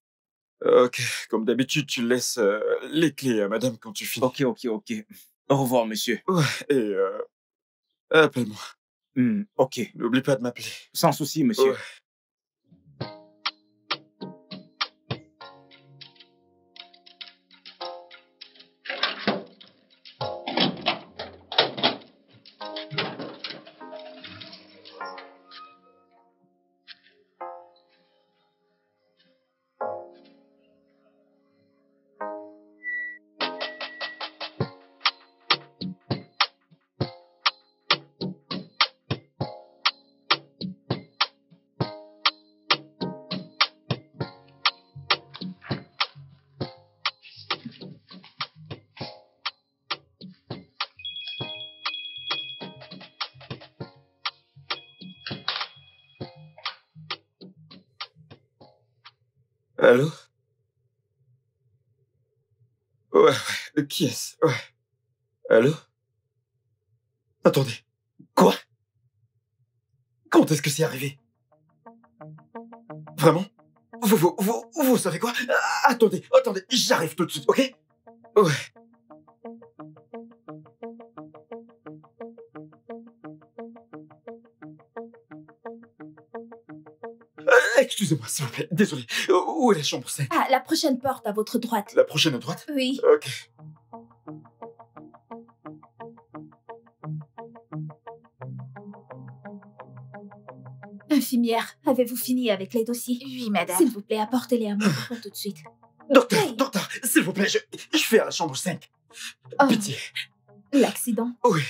Ok, comme d'habitude, tu laisses les clés à madame quand tu finis. Ok. Au revoir, monsieur. Ouais, et appelle-moi. Ok. N'oublie pas de m'appeler. Sans souci, monsieur. Ouais. Allô? Ouais, qui est-ce? Ouais. Allô? Attendez. Quoi? Quand est-ce que c'est arrivé? Vraiment? Vous savez quoi? Attendez, j'arrive tout de suite, ok? Ouais. Excusez-moi, s'il vous plaît, désolé. Où est la chambre 5? Ah, la prochaine porte à votre droite. La prochaine à droite? Oui. Ok. Infirmière, avez-vous fini avec les dossiers? Oui, madame. S'il vous plaît, apportez-les à moi pour tout de suite. Docteur, s'il vous plaît, je fais à la chambre 5. Oh, Pitié. l'accident. Oui.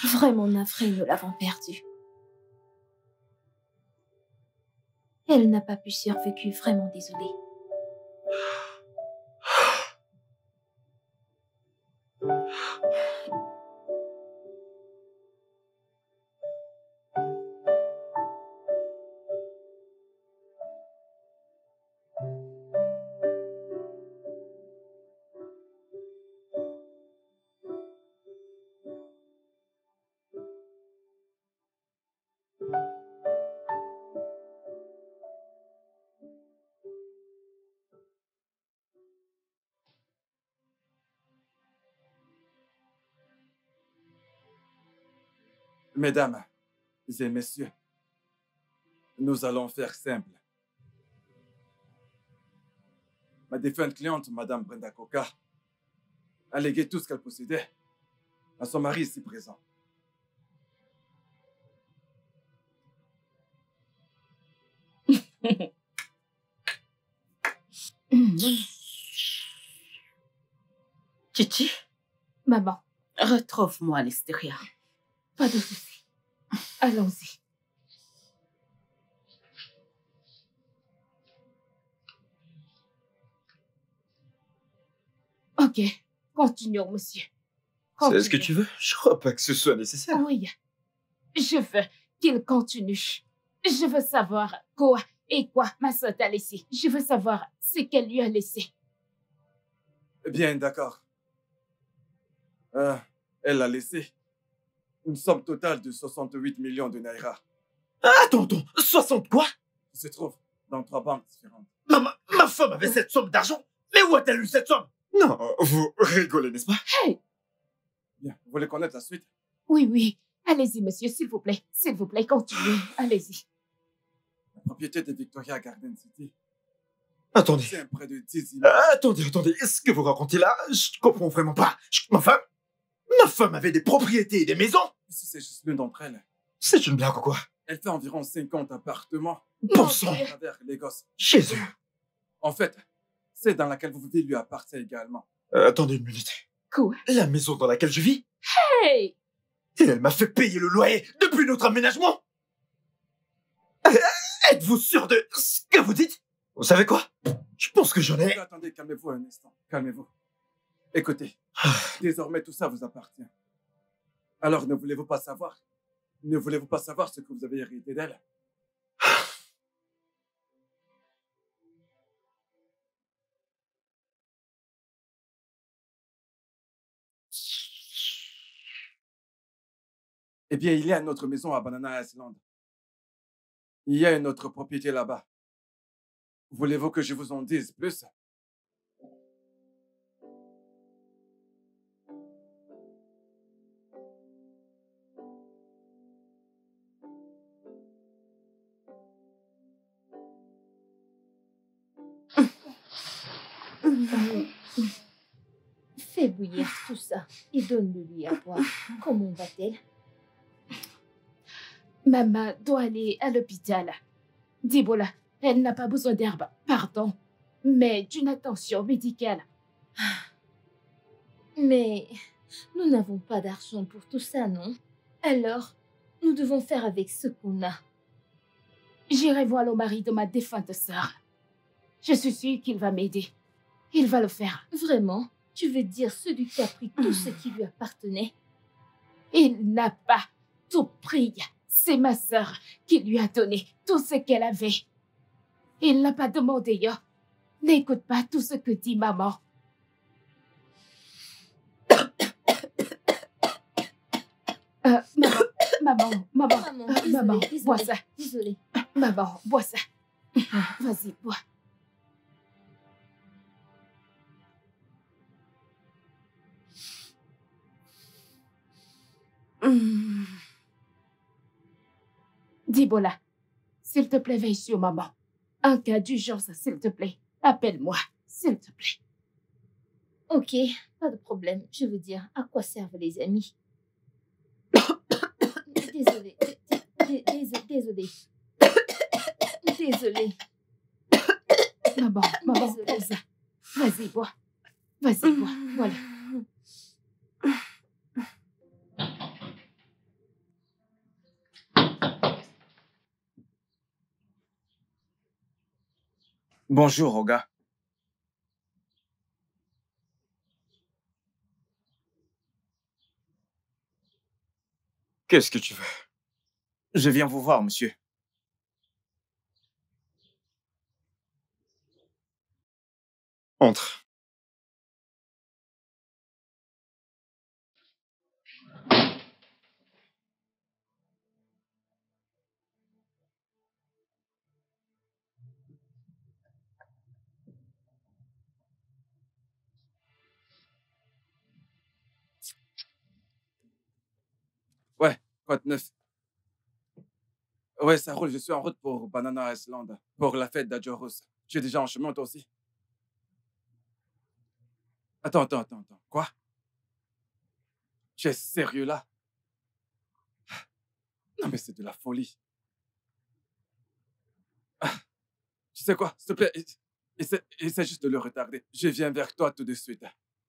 Vraiment navré, nous l'avons perdue. Elle n'a pas pu survécu, vraiment désolée. Mesdames et messieurs, nous allons faire simple. Ma défunte cliente, Madame Brenda Coca, a légué tout ce qu'elle possédait à son mari ici présent. Titi, Maman, retrouve-moi à l'extérieur. pas de souci. Allons-y. Ok, continuons, monsieur. C'est ce que tu veux? Je crois pas que ce soit nécessaire. Oui, je veux qu'il continue. Je veux savoir quoi ma soeur t'a laissé. Je veux savoir ce qu'elle lui a laissé. Bien, d'accord. Elle a laissé une somme totale de 68 millions de naira. Attends, 60 quoi? Qui se trouve dans 3 banques différentes. Ma femme avait cette somme d'argent? Mais où a-t-elle eu cette somme? Non, vous rigolez, n'est-ce pas? Hey! Bien, vous voulez connaître la suite? Oui. Allez-y, monsieur, s'il vous plaît. S'il vous plaît, continuez. Allez-y. La propriété de Victoria Garden City. Attendez. C'est un près de 10 immeubles. Attendez. Ce que vous racontez là, je comprends vraiment pas. Ma femme avait des propriétés et des maisons? Si c'est juste l'une d'entre elles. C'est une blague ou quoi? Elle fait environ 50 appartements. Bon sang! À travers les gosses. Jésus! En fait, celle dans laquelle vous vivez lui appartient également. Attendez une minute. Quoi? La maison dans laquelle je vis? Hey! Et elle m'a fait payer le loyer depuis notre aménagement? Êtes-vous sûr de ce que vous dites? Vous savez quoi? Je pense que j'en ai... Attendez, calmez-vous un instant. Calmez-vous. Écoutez, désormais tout ça vous appartient. Alors ne voulez-vous pas savoir? Ne voulez-vous pas savoir ce que vous avez hérité d'elle? Eh bien, il y a une autre maison à Banana Island. Il y a une autre propriété là-bas. Voulez-vous que je vous en dise plus? Fais bouillir tout ça et donne-le-lui à boire. Comment va-t-elle? Maman doit aller à l'hôpital. Dibola, elle n'a pas besoin d'herbe, pardon, mais d'une attention médicale. Mais nous n'avons pas d'argent pour tout ça, non? Alors, nous devons faire avec ce qu'on a. J'irai voir le mari de ma défunte sœur. Je suis sûre qu'il va m'aider. Il va le faire. Vraiment? Tu veux dire celui qui a pris tout ce qui lui appartenait? Il n'a pas tout pris. C'est ma sœur qui lui a donné tout ce qu'elle avait. Il n'a pas demandé, yo. N'écoute pas tout ce que dit maman. Maman, Désolée, bois ça. Désolée. Maman, bois ça. Vas-y, bois. Dibola, s'il te plaît, veille sur maman. En cas d'urgence, s'il te plaît, appelle-moi, s'il te plaît. Ok, pas de problème. Je veux dire, à quoi servent les amis? Désolée. Désolée. Désolée. Maman, Désolée. bois ça. Vas-y, bois. Vas-y, bois. Voilà. Bonjour, Oga. Qu'est-ce que tu veux? Je viens vous voir, monsieur. Entre. Ouais, quoi de neuf? Ouais, ça roule. Je suis en route pour Banana Island, pour la fête d'Adjoros. Tu es déjà en chemin, toi aussi? Attends. Quoi? Tu es sérieux là? Non, mais c'est de la folie. Tu sais quoi? S'il te plaît, essaie juste de le retarder. Je viens vers toi tout de suite.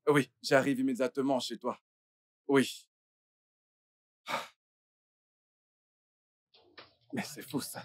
Oui, j'arrive immédiatement chez toi. Oui. Mais c'est fou, ça.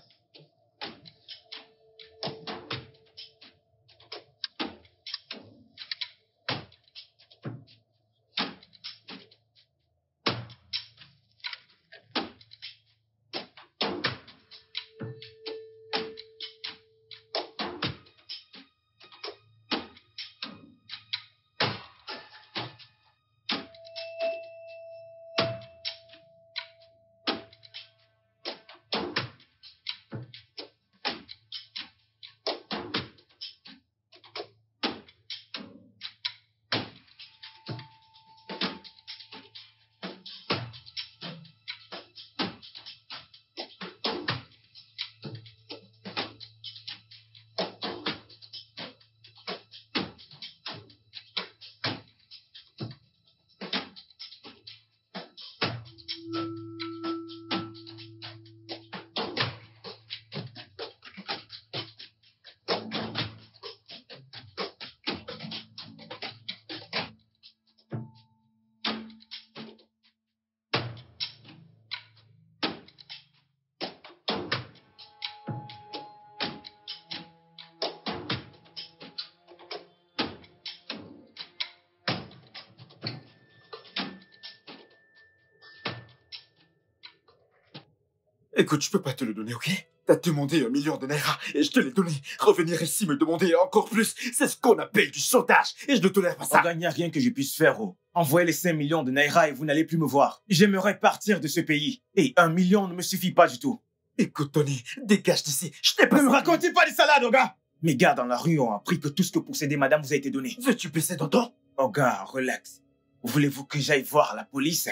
Écoute, je peux pas te le donner, ok? T'as demandé 1 million de naira et je te l'ai donné. Revenir ici me demander encore plus, c'est ce qu'on appelle du chantage et je ne tolère pas ça. Oga, il n'y a rien que je puisse faire, oh. Envoyez les 5 millions de naira et vous n'allez plus me voir. J'aimerais partir de ce pays. Et 1 million ne me suffit pas du tout. Écoute, Tony, dégage d'ici. Je t'ai pas... Ne me racontez pas des salades, Oga! Mes gars dans la rue ont appris que tout ce que possédait madame vous a été donné. Veux-tu baisser ton ton? Oga, relax. Voulez-vous que j'aille voir la police?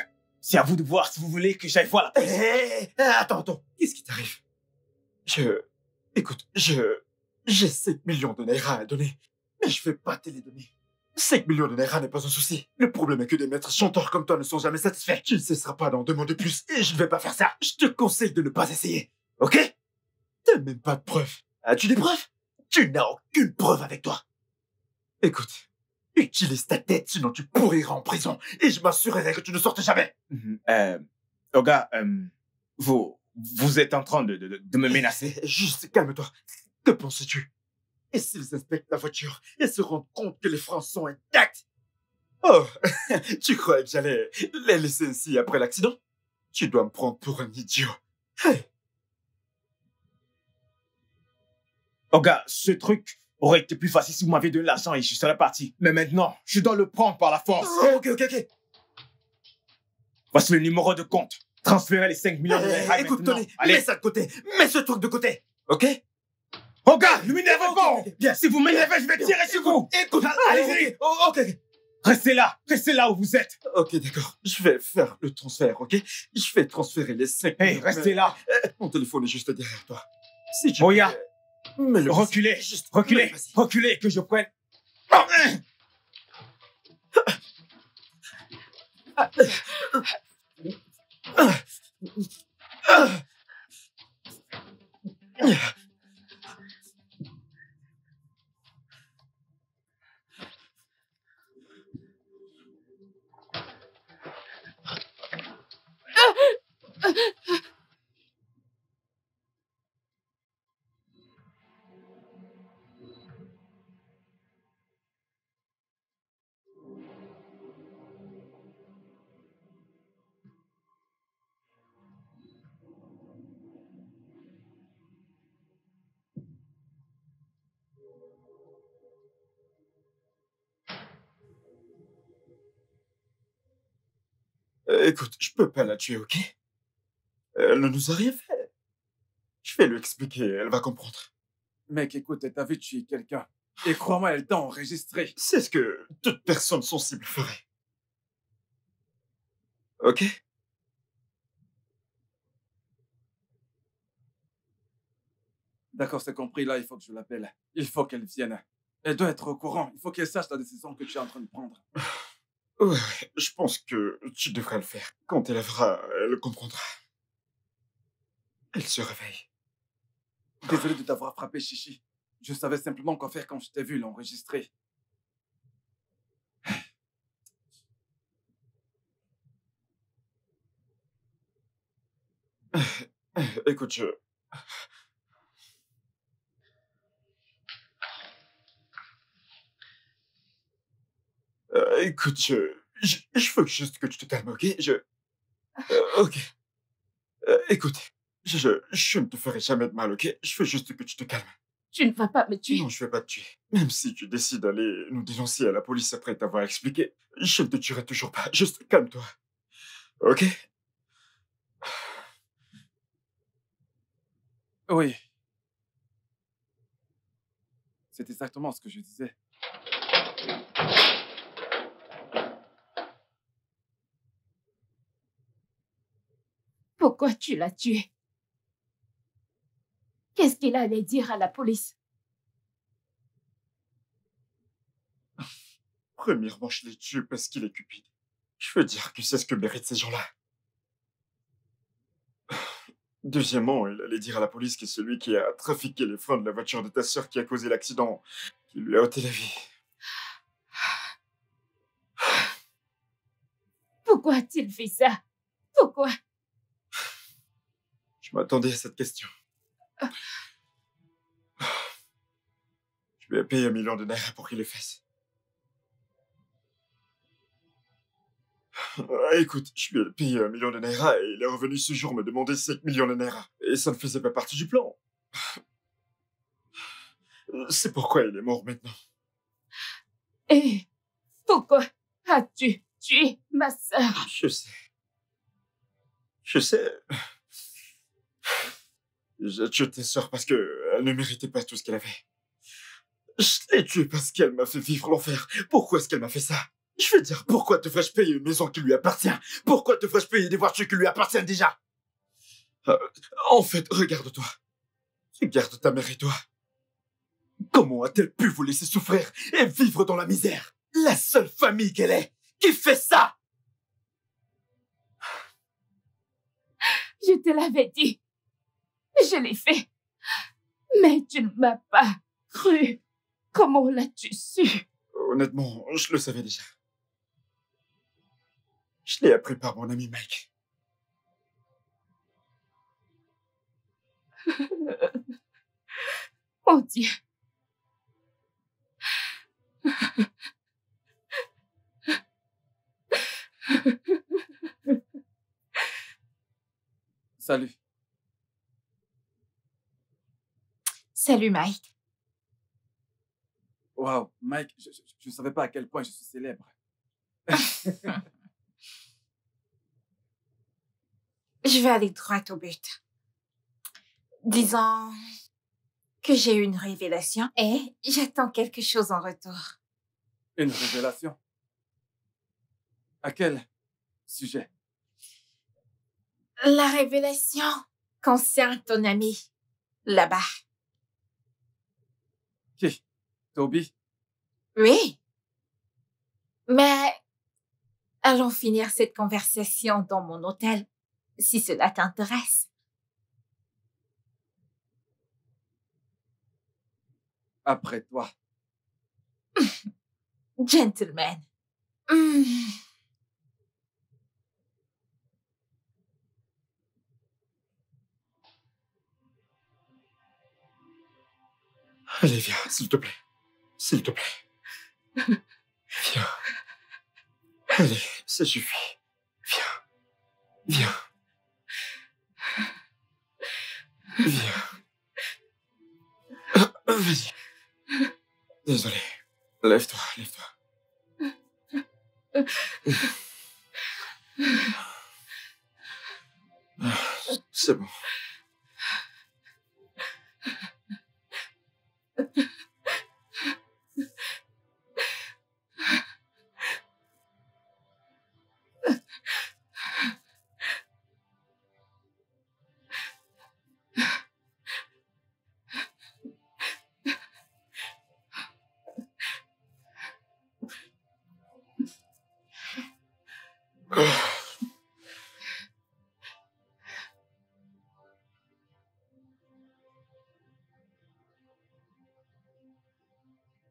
C'est à vous de voir si vous voulez que j'aille voir la police. Attends. Qu'est-ce qui t'arrive? Écoute, j'ai 7 millions de naira à donner. Mais je vais pas te les donner. 5 millions de Naira n'est pas un souci. Le problème est que des maîtres chanteurs comme toi ne sont jamais satisfaits. Tu ne cesseras pas d'en demander plus et je ne vais pas faire ça. Je te conseille de ne pas essayer. Ok? T'as même pas de preuves. As-tu des preuves? Tu n'as aucune preuve avec toi. Écoute, utilise ta tête, sinon tu pourriras en prison et je m'assurerai que tu ne sortes jamais. Oga, vous êtes en train de me menacer? Juste calme-toi. Que penses-tu? Et s'ils inspectent la voiture et se rendent compte que les freins sont intacts? Oh, tu croyais que j'allais les laisser ainsi après l'accident? Tu dois me prendre pour un idiot. Hey. Oga, ce truc aurait été plus facile si vous m'aviez donné l'argent et je serais parti. Mais maintenant, je dois le prendre par la force. Oh, ok. Voici le numéro de compte. Transférez les 5 millions de Naira Écoute, maintenant. Tony, Allez. mets ça de côté. Mets ce truc de côté. Ok? Oga, ne m'énervez pas. Bien. Si vous m'énervez, je vais tirer sur vous. Écoute, allez-y. Ok. Restez là où vous êtes. Ok, d'accord. Je vais faire le transfert, ok? Je vais transférer les 5 Hey, millions. restez là. Mon téléphone est juste derrière toi. Si tu Oya, mets-le. reculez, Juste reculez, vas-y. reculez, que je prenne. Écoute, je peux pas la tuer, ok? Elle ne nous a rien fait. Je vais lui expliquer, elle va comprendre. Mec, écoute, t'as vu tuer quelqu'un. Et crois-moi, elle t'a enregistré. C'est ce que toute personne sensible ferait. Ok? D'accord, c'est compris. Là, il faut que je l'appelle. Il faut qu'elle vienne. Elle doit être au courant. Il faut qu'elle sache la décision que tu es en train de prendre. Ouais, je pense que tu devrais le faire. Quand elle verra, elle comprendra. Elle se réveille. Désolé de t'avoir frappé, Chichi. Je savais simplement quoi faire quand je t'ai vu l'enregistrer. Écoute, écoute, je veux juste que tu te calmes, ok? Ok. Écoute, je ne te ferai jamais de mal, ok? Je veux juste que tu te calmes. Tu ne vas pas me tuer. Non, je vais pas te tuer. Même si tu décides d'aller nous dénoncer à la police après t'avoir expliqué, je ne te tuerai toujours pas. Juste calme-toi. Ok? Oui. C'est exactement ce que je disais. Pourquoi tu l'as tué? Qu'est-ce qu'il allait dire à la police? Premièrement, je l'ai tué parce qu'il est cupide. Je veux dire que c'est ce que méritent ces gens-là. Deuxièmement, il allait dire à la police que c'est celui qui a trafiqué les freins de la voiture de ta sœur qui a causé l'accident, qui lui a ôté la vie. Pourquoi a-t-il fait ça? Pourquoi? Je m'attendais à cette question. Je lui ai payé 1 million de Naira pour qu'il le fasse. Écoute, je lui ai payé 1 million de Naira et il est revenu ce jour me demander 5 millions de Naira. Et ça ne faisait pas partie du plan. C'est pourquoi il est mort maintenant. Et pourquoi as-tu tué ma sœur? Je sais. Je sais. J'ai tué ta sœur parce qu'elle ne méritait pas tout ce qu'elle avait. Je l'ai tuée parce qu'elle m'a fait vivre l'enfer. Pourquoi est-ce qu'elle m'a fait ça? Je veux dire, pourquoi devrais-je payer une maison qui lui appartient? Pourquoi devrais-je payer des voitures qui lui appartiennent déjà? En fait, regarde-toi. Regarde ta mère et toi. Comment a-t-elle pu vous laisser souffrir et vivre dans la misère? La seule famille qu'elle est, qui fait ça? Je te l'avais dit. Je l'ai fait. Mais tu ne m'as pas cru. Comment l'as-tu su? Honnêtement, je le savais déjà. Je l'ai appris par mon ami Mike. Mon Dieu. Salut. Salut, Mike. Wow, Mike, je ne savais pas à quel point je suis célèbre. Je vais aller droit au but. Disons que j'ai eu une révélation et j'attends quelque chose en retour. Une révélation? À quel sujet? La révélation concerne ton ami, là-bas. Qui? Toby? Oui. Mais allons finir cette conversation dans mon hôtel, si cela t'intéresse. Après toi. Gentleman. Allez, viens, s'il te plaît. S'il te plaît. Viens. Allez, ça suffit. Viens. Viens. Vas-y. Désolé. Lève-toi. C'est bon.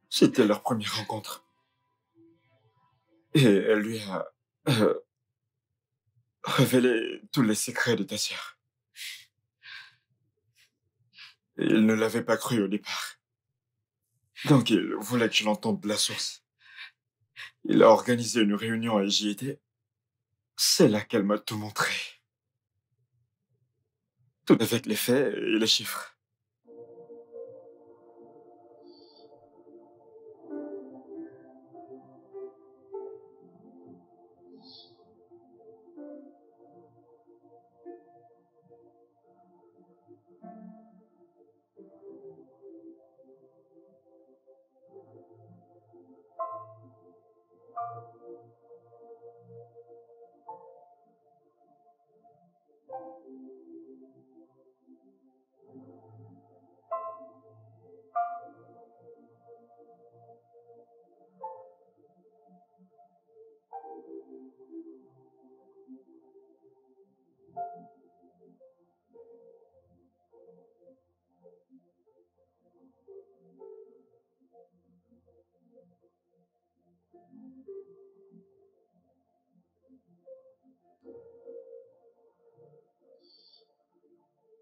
C'était leur première rencontre. Et elle lui a révélé tous les secrets de ta sœur. Et il ne l'avait pas cru au départ. Donc il voulait que je l'entende de la source. Il a organisé une réunion et j'y étais. C'est là qu'elle m'a tout montré. Tout avec les faits et les chiffres.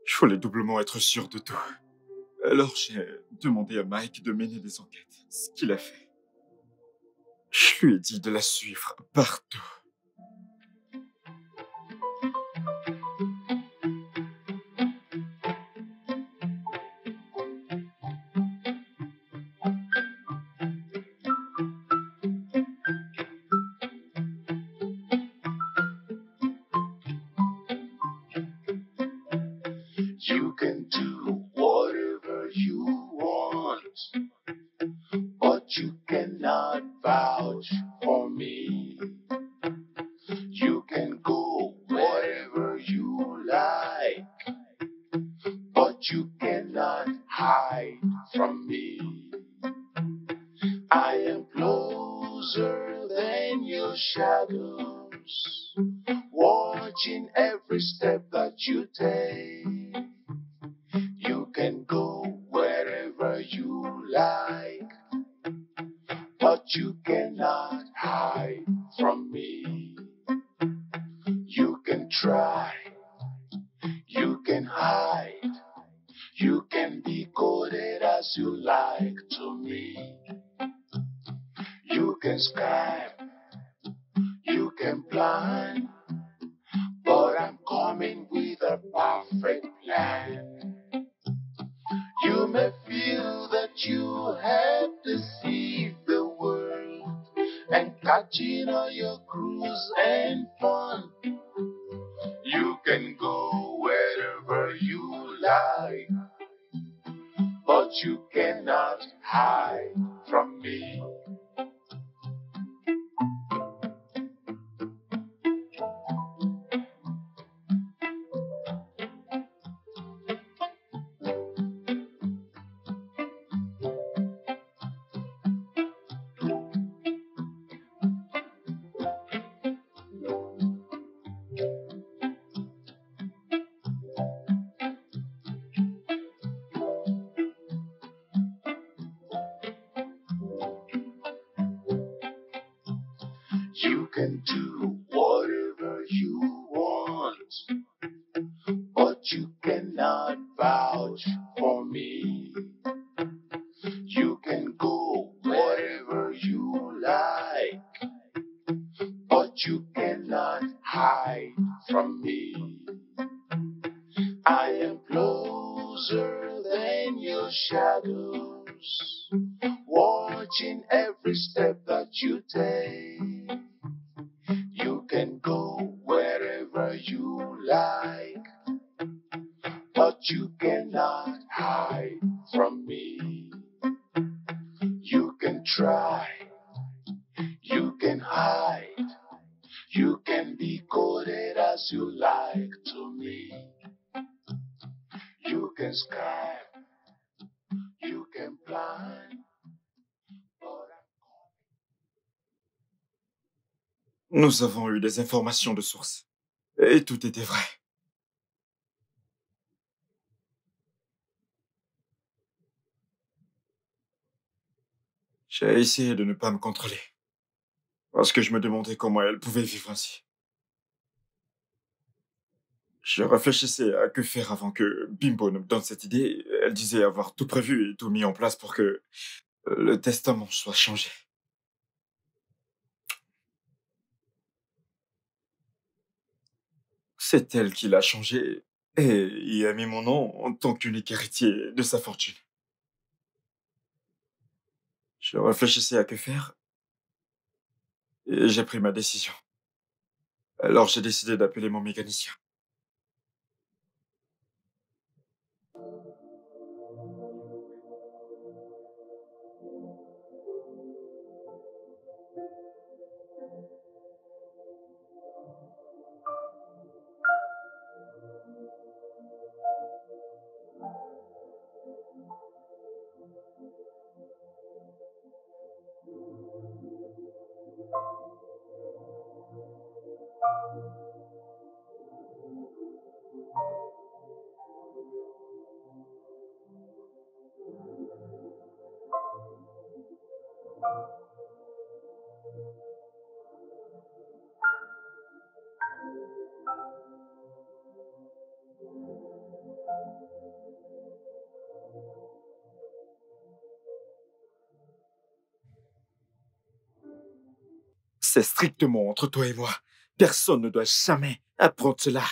Je voulais doublement être sûr de tout. Alors j'ai demandé à Mike de mener des enquêtes, ce qu'il a fait. Je lui ai dit de la suivre partout. You can do whatever you want, but you cannot vouch for me. You can go wherever you like, but you cannot hide from me. closer than your shadows, watching every step that you take. You can go wherever you like, but you cannot hide from me. You can try, you can hide, you can be coded as you like to me. You can scam, you can plan, but I'm coming with a perfect plan. You may feel that you have deceived the world and catching all your cruise and fun. You can go wherever you like, but you cannot hide from me. You can do whatever you want, but you cannot vouch for me. You can go wherever you like, but you cannot hide from me. I am closer than your shadows, watching every step that you take. You can go wherever you like, but you cannot hide from me. You can try, you can hide, you can be coded as you like to me. You can scam, you can plan, but Nous avons eu des informations de source. Et tout était vrai. J'ai essayé de ne pas me contrôler. Parce que je me demandais comment elle pouvait vivre ainsi. Je réfléchissais à que faire avant que Bimbo ne me donne cette idée. Elle disait avoir tout prévu et tout mis en place pour que le testament soit changé. C'est elle qui l'a changé et y a mis mon nom en tant qu'unique héritier de sa fortune. Je réfléchissais à que faire et j'ai pris ma décision. Alors j'ai décidé d'appeler mon mécanicien. C'est strictement entre toi et moi. Personne ne doit jamais apprendre cela.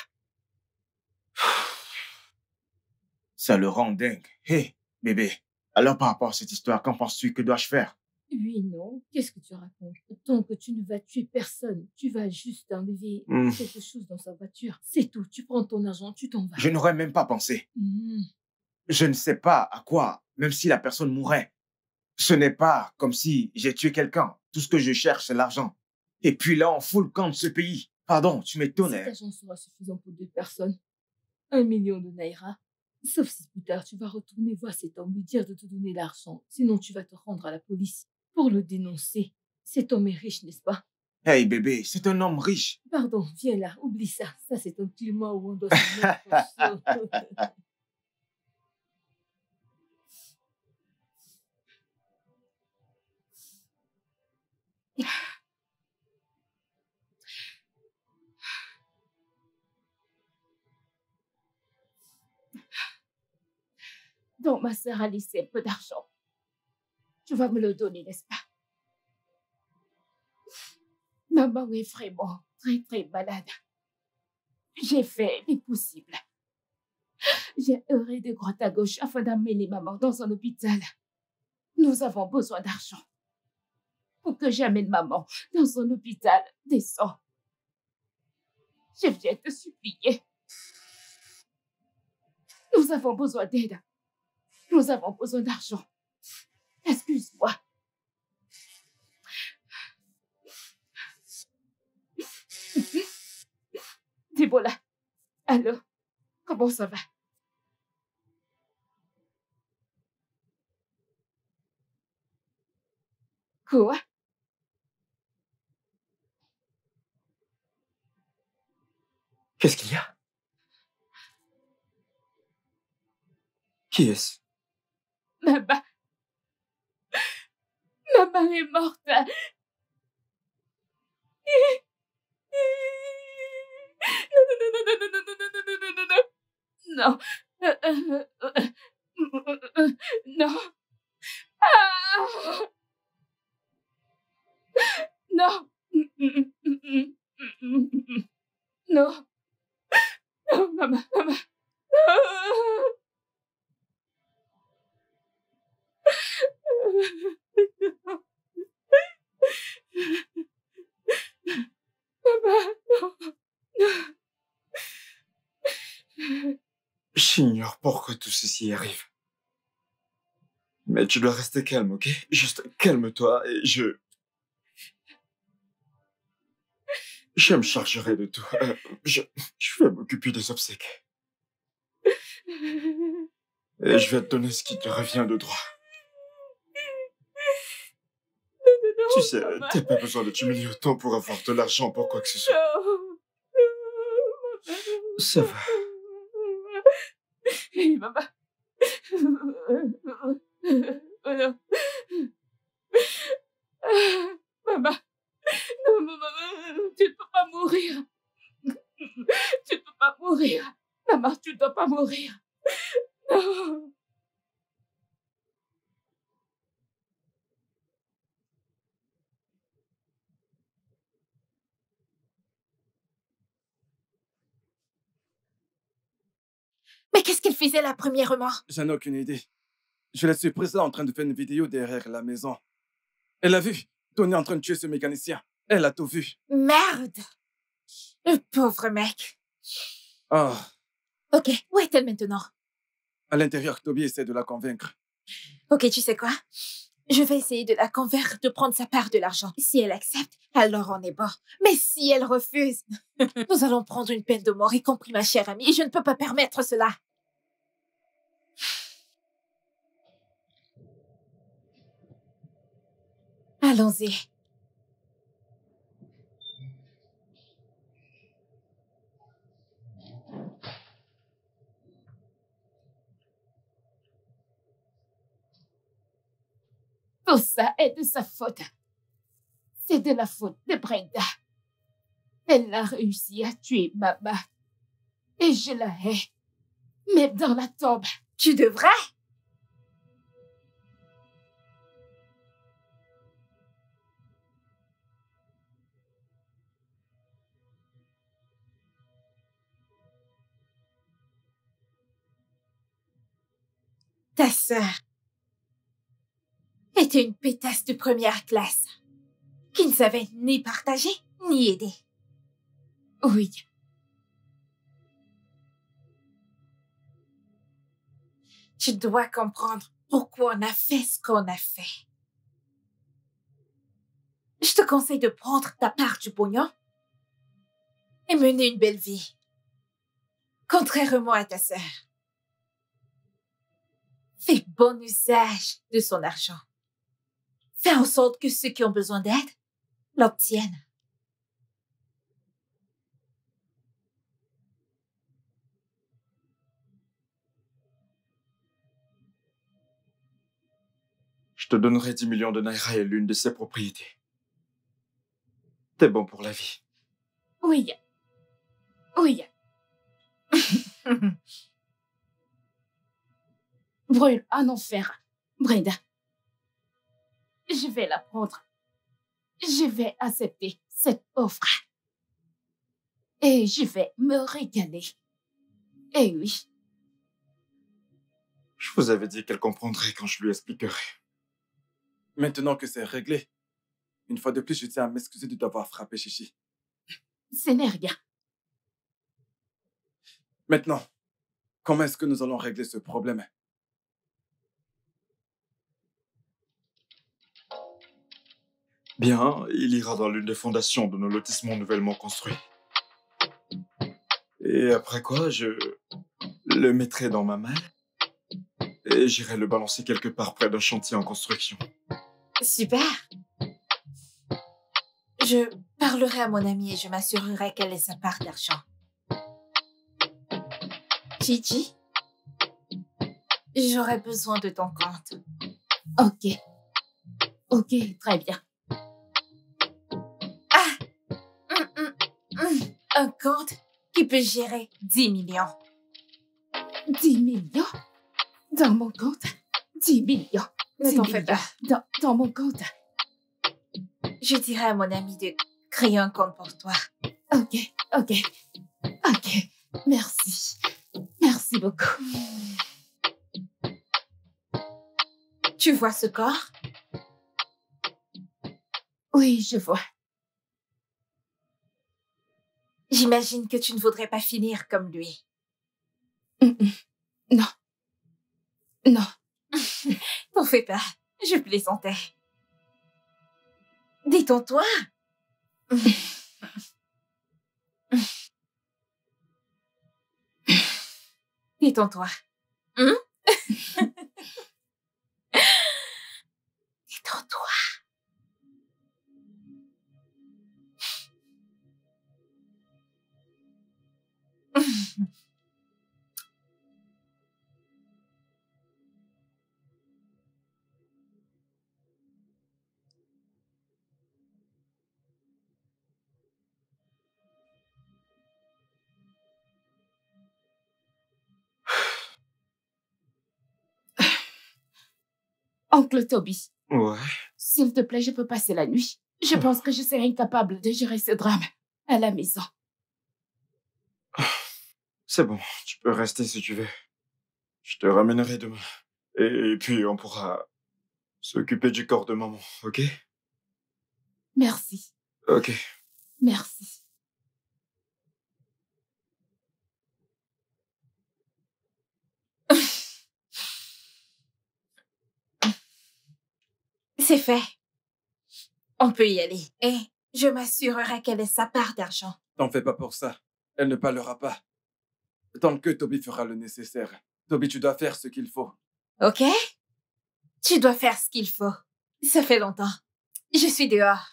Ça le rend dingue. Hé, bébé, alors par rapport à cette histoire, qu'en penses-tu? Que dois-je faire? Oui, non. Qu'est-ce que tu racontes? Tant que tu ne vas tuer personne, tu vas juste enlever quelque chose dans sa voiture. C'est tout. Tu prends ton argent, tu t'en vas. Je n'aurais même pas pensé. Je ne sais pas à quoi, même si la personne mourrait. Ce n'est pas comme si j'ai tué quelqu'un. Tout ce que je cherche, c'est l'argent. Et puis là, on fout le camp de ce pays. Pardon, tu m'étonnes. Cet argent sera suffisant pour 2 personnes. 1 million de naira. Sauf si plus tard, tu vas retourner voir cet homme, lui dire de te donner l'argent. Sinon, tu vas te rendre à la police pour le dénoncer. Cet homme est riche, n'est-ce pas? Hey bébé, c'est un homme riche. Pardon, viens là, oublie ça. Ça, c'est un climat où on doit se mettre chaud. Donc, ma sœur a laissé un peu d'argent. Tu vas me le donner, n'est-ce pas? Maman est vraiment très, très malade. J'ai fait l'impossible. J'ai erré de droite à gauche afin d'amener maman dans un hôpital. Nous avons besoin d'argent pour que j'amène maman dans un hôpital décent. Je viens te supplier. Nous avons besoin d'aide. Nous avons besoin d'argent. Excuse-moi. Débola, allô, comment ça va? Quoi? Qu'est-ce qu'il y a? Qui est-ce? Maman. Maman est morte. Non. Non. Ah. Non. Non. Non, maman, maman. Maman, non. J'ignore pourquoi tout ceci arrive. Mais tu dois rester calme, ok? Juste calme-toi et je me chargerai de tout. Je vais m'occuper des obsèques. Et je vais te donner ce qui te revient de droit. Tu sais, t'as pas besoin de t'humilier autant pour avoir de l'argent pour quoi que ce soit. Ça va. Hey, maman. Maman. Non, maman, tu ne peux pas mourir. Tu ne peux pas mourir. Maman, tu ne dois pas mourir. Non. Mais qu'est-ce qu'il faisait là, premièrement? J'en ai aucune idée. Je l'ai surprise là en train de faire une vidéo derrière la maison. Elle a vu Tony en train de tuer ce mécanicien. Elle a tout vu. Merde! Le pauvre mec. Oh, Ok, où est-elle maintenant? à l'intérieur, Toby essaie de la convaincre. Ok, tu sais quoi? Je vais essayer de la convaincre de prendre sa part de l'argent. Si elle accepte, alors on est bon. Mais si elle refuse, nous allons prendre une peine de mort, y compris ma chère amie, et je ne peux pas permettre cela. Allons-y. Tout ça est de sa faute. C'est de la faute de Brenda. Elle a réussi à tuer maman. Et je la hais. Mais dans la tombe. Tu devrais. Ta sœur était une pétasse de première classe qui ne savait ni partager ni aider. Oui. Tu dois comprendre pourquoi on a fait ce qu'on a fait. Je te conseille de prendre ta part du pognon et mener une belle vie, contrairement à ta sœur. Fais bon usage de son argent. Fais en sorte que ceux qui ont besoin d'aide l'obtienne. Je te donnerai 10 millions de naira et l'une de ses propriétés. T'es bon pour la vie. Oui. Oui. Brûle en enfer. Brenda. Je vais la prendre. Je vais accepter cette offre. Et je vais me régaler. Eh oui. Je vous avais dit qu'elle comprendrait quand je lui expliquerai. Maintenant que c'est réglé, une fois de plus, je tiens à m'excuser de t'avoir frappé, Chichi. Ce n'est rien. Maintenant, comment est-ce que nous allons régler ce problème? Bien, il ira dans l'une des fondations de nos lotissements nouvellement construits. Et après quoi, je le mettrai dans ma malle et j'irai le balancer quelque part près d'un chantier en construction. Super. Je parlerai à mon amie et je m'assurerai qu'elle ait sa part d'argent. Gigi, j'aurai besoin de ton compte. Ok. Ok, très bien. Un compte qui peut gérer 10 millions. 10 millions? Dans mon compte? 10 millions. Ne 10 t'en fais millions. pas. Dans mon compte. Je dirai à mon ami de créer un compte pour toi. Ok, ok. Ok. Merci. Merci beaucoup. Tu vois ce corps? Oui, je vois. J'imagine que tu ne voudrais pas finir comme lui. Non. Non. T'en fais pas. Je plaisantais. Détends-toi. Détends-toi. Détends-toi. Oncle Toby, Ouais. s'il te plaît, je peux passer la nuit. Je pense que je serai incapable de gérer ce drame à la maison. C'est bon, tu peux rester si tu veux. Je te ramènerai demain. Et puis on pourra s'occuper du corps de maman, ok? Merci. Ok. Merci. C'est fait. On peut y aller. Et je m'assurerai qu'elle ait sa part d'argent. T'en fais pas pour ça. Elle ne parlera pas. Tant que Toby fera le nécessaire. Toby, tu dois faire ce qu'il faut. Ok? Tu dois faire ce qu'il faut. Ça fait longtemps. Je suis dehors.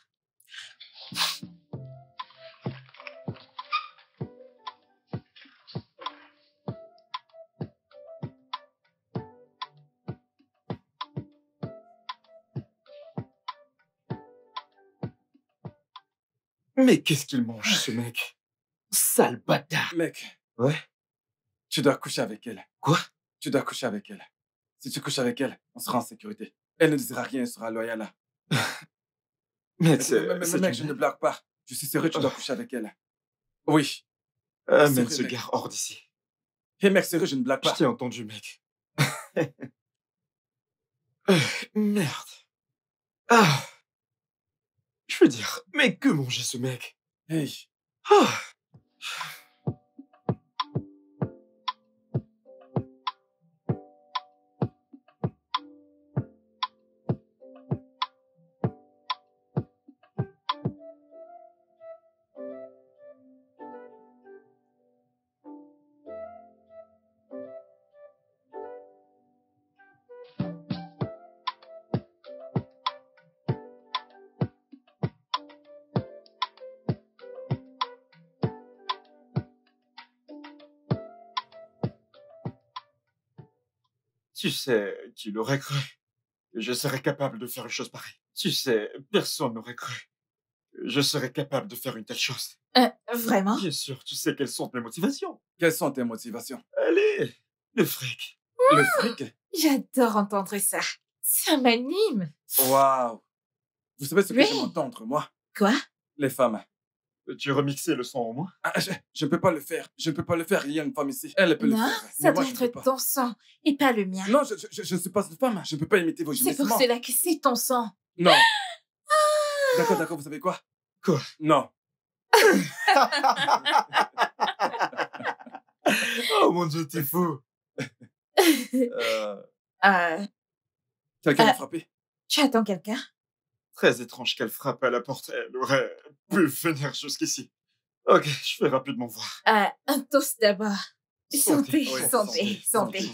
Mais qu'est-ce qu'il mange, ce mec? Sale bâtard. Mec, Ouais? tu dois coucher avec elle. Quoi? Tu dois coucher avec elle. Si tu couches avec elle, on sera en sécurité. Elle ne dira rien, elle sera loyale. Mec, Mec, c'est je ne blague pas. Je suis sérieux, tu dois coucher avec elle. Oui. Amène Sérieux, ce mec. gars hors d'ici. Hé mec, sérieux, je ne blague Je pas. t'ai entendu, mec. Merde. Ah. Je veux dire, mais que mangeait ce mec? Hey. Ah. Tu sais, qui l'aurait cru que je serais capable de faire une chose pareille. Tu sais, personne n'aurait cru que je serais capable de faire une telle chose. Vraiment? Bien sûr, tu sais quelles sont mes motivations. Quelles sont tes motivations? Allez, le fric. Le fric? J'adore entendre ça. Ça m'anime. Waouh! Vous savez ce que Oui. j'aime entendre, moi? Quoi? Les femmes. Peux-tu remixer le son au moins? Ah, je ne peux pas le faire. Je ne peux pas le faire. Il y a une femme ici. Elle peut Non, le faire. ça Mais moi, doit je ne peux être pas. ton sang et pas le mien. Non, je ne suis pas cette femme. Je ne peux pas imiter vos C'est pour gémissements. cela que c'est ton sang. Non. D'accord, vous savez quoi? Quoi? Non. Oh mon Dieu, t'es fou. Quelqu'un m'a frappé. Tu attends quelqu'un? Très étrange qu'elle frappe à la porte. Elle aurait pu venir jusqu'ici. Ok, je vais rapidement voir. Un toast d'abord. Santé, Oui, santé. santé.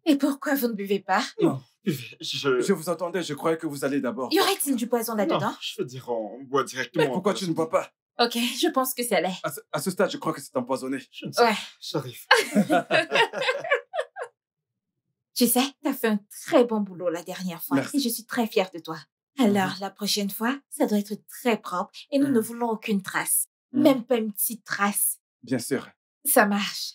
Et pourquoi vous ne buvez pas? Non, Je vous entendais. Je croyais que vous alliez d'abord. Y aurait-il du poison là-dedans? Non, je veux dire, on boit directement. Mais pourquoi tu ne bois pas? Ok, je pense que ça l'est. À ce stade, je crois que c'est empoisonné. Je ne sais Ouais. pas. J'arrive. Tu sais, t'as fait un très bon boulot la dernière fois. Merci. Et je suis très fière de toi. Alors, la prochaine fois, ça doit être très propre et nous ne voulons aucune trace. Même pas une petite trace. Bien sûr. Ça marche.